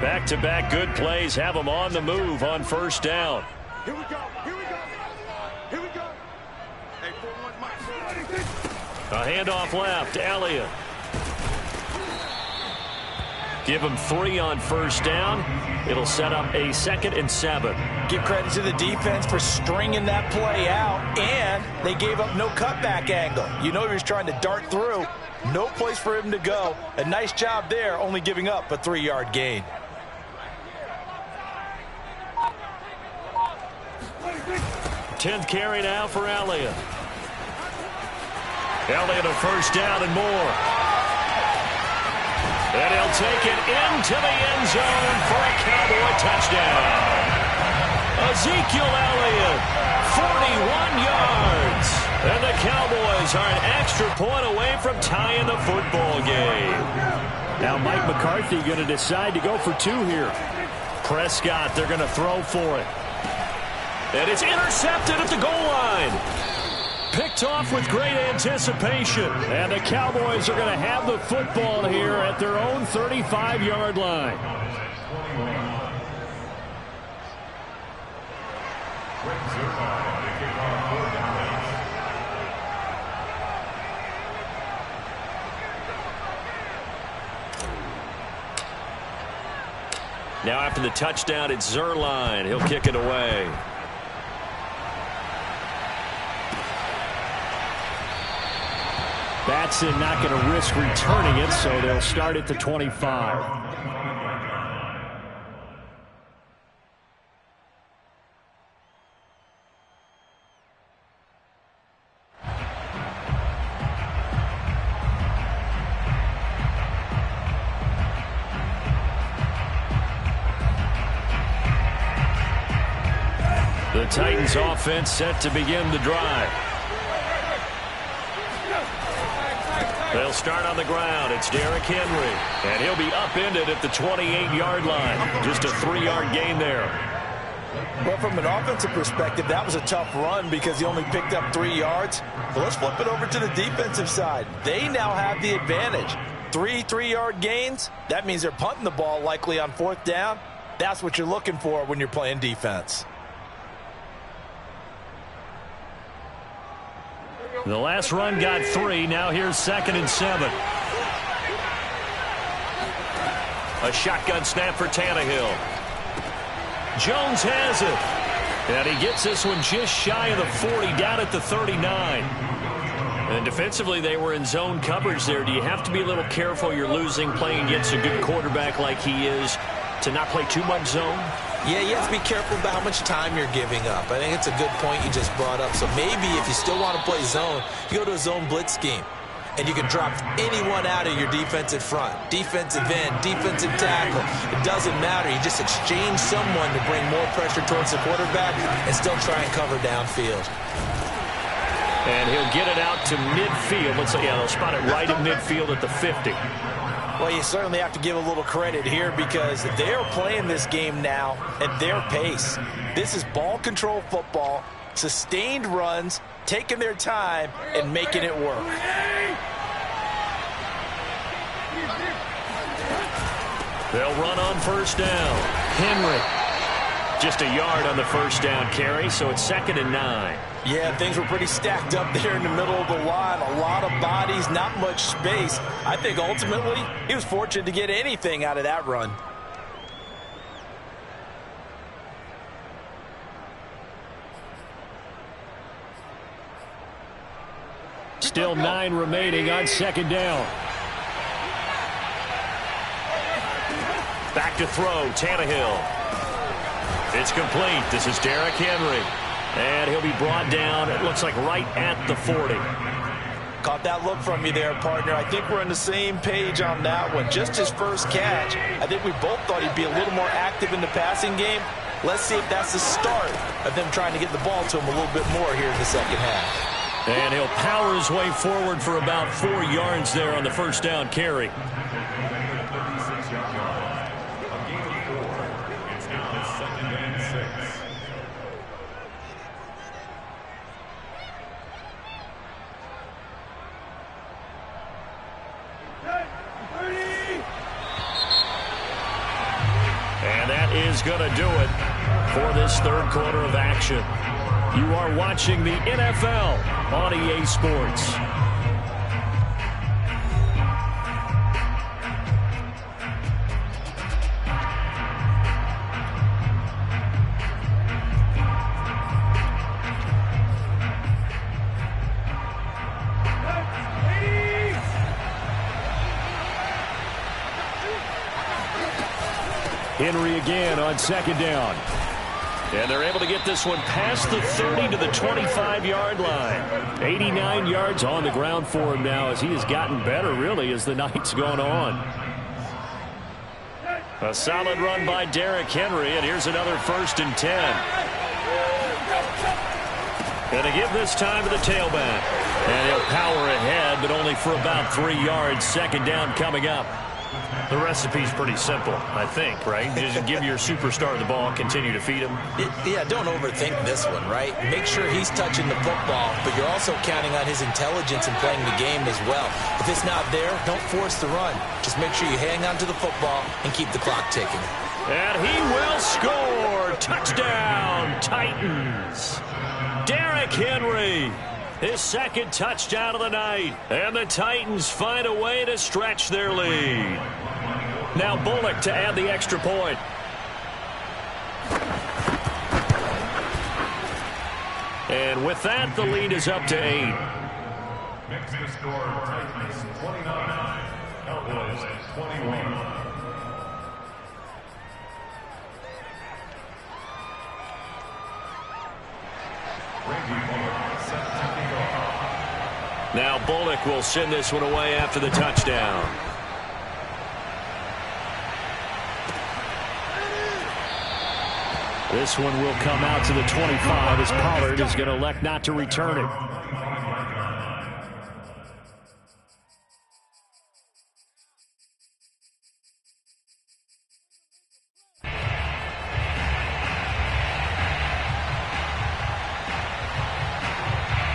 Back-to-back good plays have him on the move on first down. Here we go. Here we go. Here we go. Hey, 4-1, Mike. A handoff left. Elliott. Give him 3 on first down. It'll set up a 2nd and 7. Give credit to the defense for stringing that play out, and they gave up no cutback angle. You know he was trying to dart through. No place for him to go. A nice job there, only giving up a 3-yard gain. Tenth carry now for Elliott. Elliott a first down and more. And he'll take it into the end zone for a Cowboy touchdown. Ezekiel Elliott, 41 yards. And the Cowboys are an extra point away from tying the football game. Now Mike McCarthy going to decide to go for 2 here. Prescott, they're going to throw for it. And it's intercepted at the goal line. Picked off with great anticipation. And the Cowboys are going to have the football here at their own 35-yard line. Now after the touchdown, it's Zerline. He'll kick it away. Batson not going to risk returning it, so they'll start at the 25. The Titans offense set to begin the drive. They'll start on the ground. It's Derrick Henry. And he'll be upended at the 28-yard line. Just a 3-yard gain there. Well, from an offensive perspective, that was a tough run because he only picked up 3 yards. But let's flip it over to the defensive side. They now have the advantage. 3 3-yard gains. That means they're punting the ball likely on 4th down. That's what you're looking for when you're playing defense. The last run got 3. Now here's 2nd and 7. A shotgun snap for Tannehill. Jones has it. And he gets this one just shy of the 40, down at the 39. And defensively, they were in zone coverage there. Do you have to be a little careful? You're losing, playing against a good quarterback like he is, to not play too much zone? Yeah, you have to be careful about how much time you're giving up. I think it's a good point you just brought up. So maybe if you still want to play zone, you go to a zone blitz scheme. And you can drop anyone out of your defensive front. Defensive end, defensive tackle. It doesn't matter. You just exchange someone to bring more pressure towards the quarterback and still try and cover downfield. And he'll get it out to midfield. Let's say, yeah, they'll spot it right in midfield at the 50. Well, you certainly have to give a little credit here because they're playing this game now at their pace. This is ball control football, sustained runs, taking their time, and making it work. They'll run on first down. Henry. Just a yard on the first down carry, so it's 2nd and 9. Yeah, things were pretty stacked up there in the middle of the line. A lot of bodies, not much space. I think ultimately he was fortunate to get anything out of that run. Still 9 remaining on 2nd down. Back to throw, Tannehill. It's complete. This is Derrick Henry. And he'll be brought down, it looks like right at the 40. Caught that look from you there, partner. I think we're on the same page on that one. Just his first catch. I think we both thought he'd be a little more active in the passing game. Let's see if that's the start of them trying to get the ball to him a little bit more here in the second half. And he'll power his way forward for about 4 yards there on the first down carry. And that is going to do it for this third quarter of action. You are watching the NFL on EA Sports. Henry again on 2nd down. And they're able to get this one past the 30 to the 25-yard line. 89 yards on the ground for him now as he has gotten better, really, as the night's gone on. A solid run by Derrick Henry, and here's another 1st and 10. And to give this time to the tailback. And he'll power ahead, but only for about 3 yards. 2nd down coming up. The recipe's pretty simple, I think, right? Just give your superstar the ball, continue to feed him. Yeah, don't overthink this one, right? Make sure he's touching the football, but you're also counting on his intelligence in playing the game as well. If it's not there, don't force the run. Just make sure you hang on to the football and keep the clock ticking. And he will score. Touchdown, Titans. Derrick Henry. His 2nd touchdown of the night. And the Titans find a way to stretch their lead. Now Bullock to add the extra point. And with that, the lead is up to 8. Makes the score Titans 29, Cowboys 21. Now Bullock will send this one away after the touchdown. This one will come out to the 25 as Pollard is going to elect not to return it.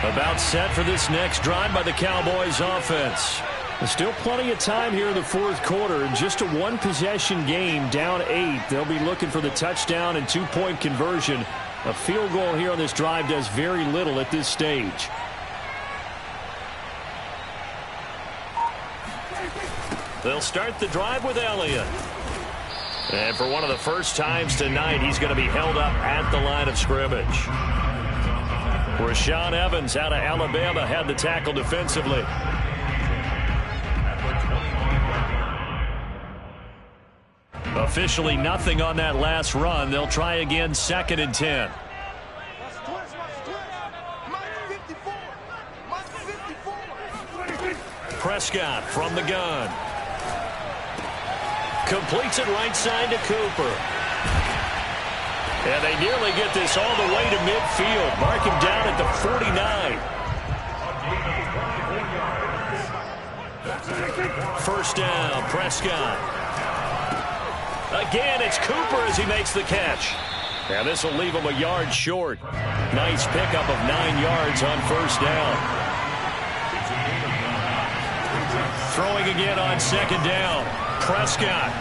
About set for this next drive by the Cowboys offense. There's still plenty of time here in the 4th quarter. Just a 1-possession game, down 8. They'll be looking for the touchdown and 2-point conversion. A field goal here on this drive does very little at this stage. They'll start the drive with Elliott. And for one of the first times tonight, he's going to be held up at the line of scrimmage. Rashaan Evans out of Alabama had the tackle defensively. Officially nothing on that last run. They'll try again, 2nd and 10. Prescott from the gun. Completes it right side to Cooper. And they nearly get this all the way to midfield. Mark him down at the 49. First down, Prescott. Again, it's Cooper as he makes the catch. And this will leave him a yard short. Nice pickup of 9 yards on first down. Throwing again on 2nd down. Prescott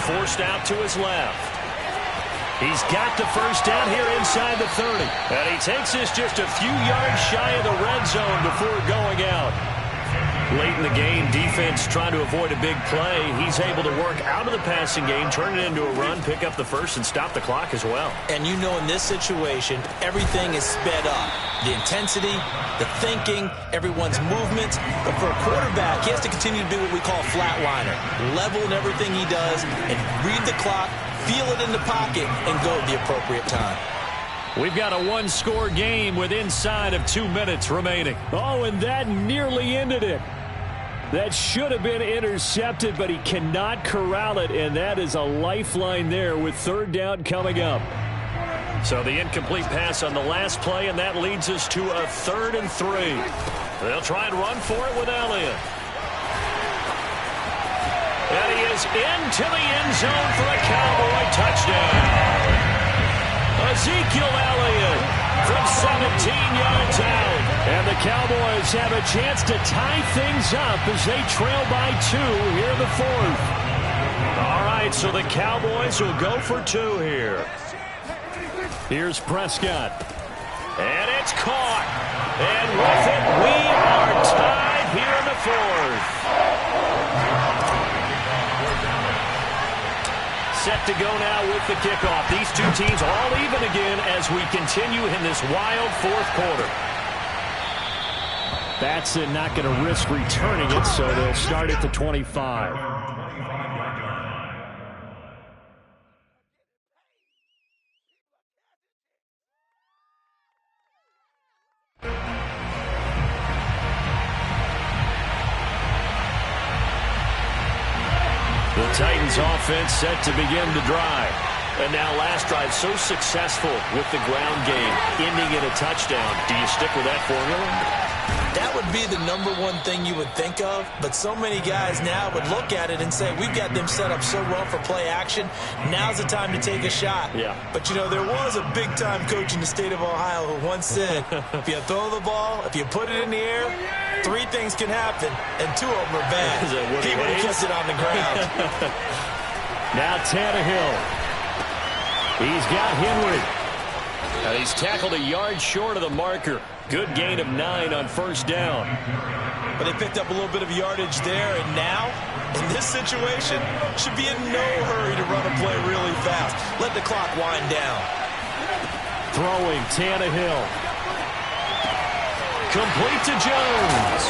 forced out to his left. He's got the first down here inside the 30. And he takes this just a few yards shy of the red zone before going out. Late in the game, defense trying to avoid a big play. He's able to work out of the passing game, turn it into a run, pick up the first, and stop the clock as well. And you know in this situation, everything is sped up. The intensity, the thinking, everyone's movements. But for a quarterback, he has to continue to be what we call a flatliner. Level in everything he does and read the clock, feel it in the pocket, and go at the appropriate time. We've got a one-score game with inside of 2 minutes remaining. Oh, and that nearly ended it. That should have been intercepted, but he cannot corral it, and that is a lifeline there with 3rd down coming up. So the incomplete pass on the last play, and that leads us to a 3rd and 3. They'll try and run for it with Elliott. And he is into the end zone for a Cowboy touchdown. Ezekiel Elliott from 17 yards out. And the Cowboys have a chance to tie things up as they trail by 2 here in the 4th. All right, so the Cowboys will go for 2 here. Here's Prescott. And it's caught. And with it, we are tied here in the 4th. Set to go now with the kickoff. These two teams all even again as we continue in this wild 4th quarter. Batson not going to risk returning it, so they'll start at the 25. The Titans offense set to begin the drive. And now last drive so successful with the ground game, ending in a touchdown. Do you stick with that formula? That would be the #1 thing you would think of, but so many guys now would look at it and say, we've got them set up so well for play action, now's the time to take a shot. Yeah. But, you know, there was a big-time coach in the state of Ohio who once said, if you throw the ball, if you put it in the air, 3 things can happen, and 2 of them are bad. He would have kept it on the ground. Now Tannehill. He's got Henry. And he's tackled a yard short of the marker. Good gain of 9 on first down. But they picked up a little bit of yardage there, and now, in this situation, should be in no hurry to run a play really fast. Let the clock wind down. Throwing Tannehill. Complete to Jones.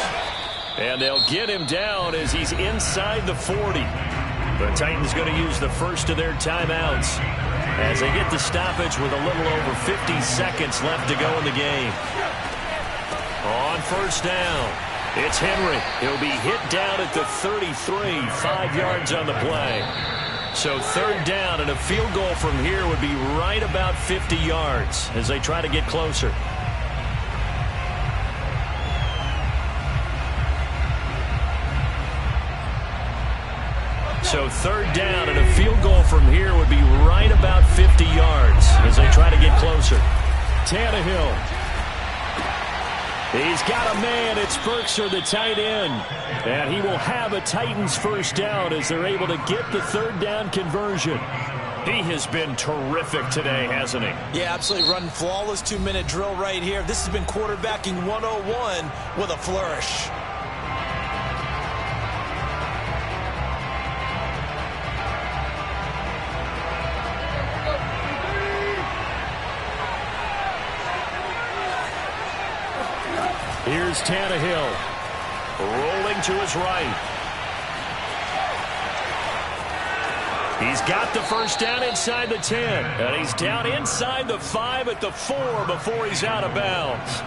And they'll get him down as he's inside the 40. The Titans going to use the first of their timeouts as they get the stoppage with a little over 50 seconds left to go in the game. On first down, it's Henry. He'll be hit down at the 33, 5 yards on the play. So 3rd down, and a field goal from here would be right about 50 yards as they try to get closer. So 3rd down, and a field goal from here would be right about 50 yards as they try to get closer. Tannehill. He's got a man. It's Burkser, the tight end. And he will have a Titans first down as they're able to get the 3rd down conversion. He has been terrific today, hasn't he? Yeah, absolutely. Running flawless 2-minute drill right here. This has been quarterbacking 101 with a flourish. Here's Tannehill. Rolling to his right. He's got the first down inside the 10. And he's down inside the 5 at the 4 before he's out of bounds.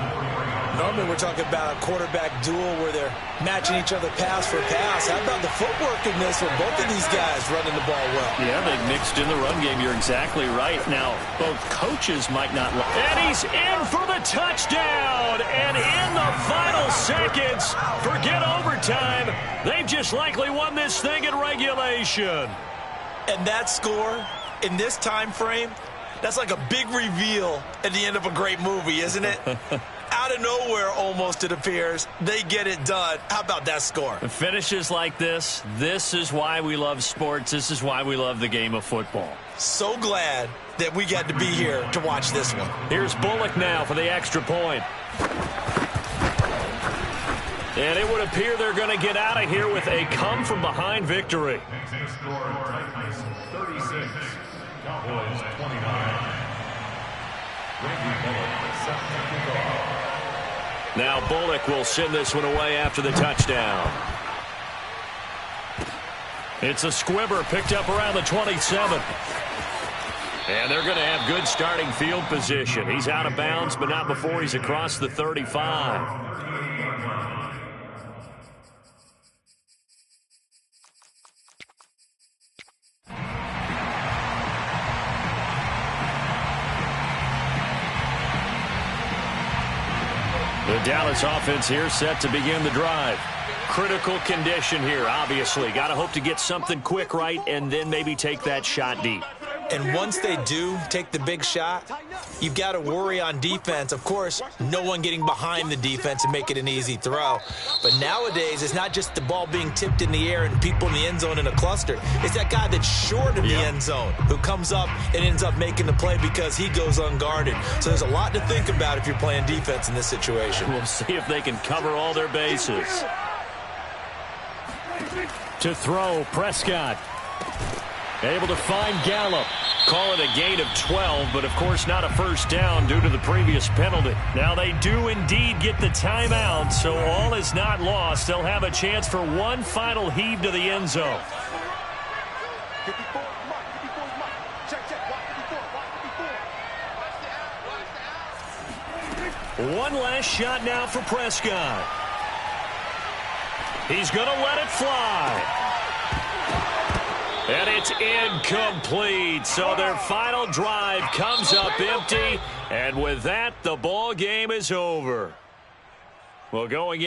Normally we're talking about a quarterback duel where they're matching each other pass for pass. How about the footwork in this with both of these guys running the ball well? Yeah, they mixed in the run game. You're exactly right. Now, both coaches might not. And he's in for the touchdown. And in the final seconds, forget overtime. They've just likely won this thing in regulation. And that score in this time frame, that's like a big reveal at the end of a great movie, isn't it? Out of nowhere, almost, it appears, they get it done. How about that score? Finishes like this is why we love sports. This is why we love the game of football. So glad that we got to be here to watch this one. Here's Bullock now for the extra point. And it would appear they're going to get out of here with a come-from-behind victory. 36. Cowboys 29. Now Bullock will send this one away after the touchdown. It's a squibber picked up around the 27. And they're going to have good starting field position. He's out of bounds, but not before he's across the 35. The Dallas offense here set to begin the drive. Critical condition here, obviously. Got to hope to get something quick right and then maybe take that shot deep. And once they do take the big shot, you've got to worry on defense. Of course, no one getting behind the defense and make it an easy throw. But nowadays, it's not just the ball being tipped in the air and people in the end zone in a cluster. It's that guy that's short of the end zone who comes up and ends up making the play because he goes unguarded. So there's a lot to think about if you're playing defense in this situation. We'll see if they can cover all their bases. To throw, Prescott. Able to find Gallup. Call it a gain of 12, but of course not a first down due to the previous penalty. Now they do indeed get the timeout, so all is not lost. They'll have a chance for one final heave to the end zone. One last shot now for Prescott. He's going to let it fly. And it's incomplete. So their final drive comes up empty. And with that, the ball game is over. Well, going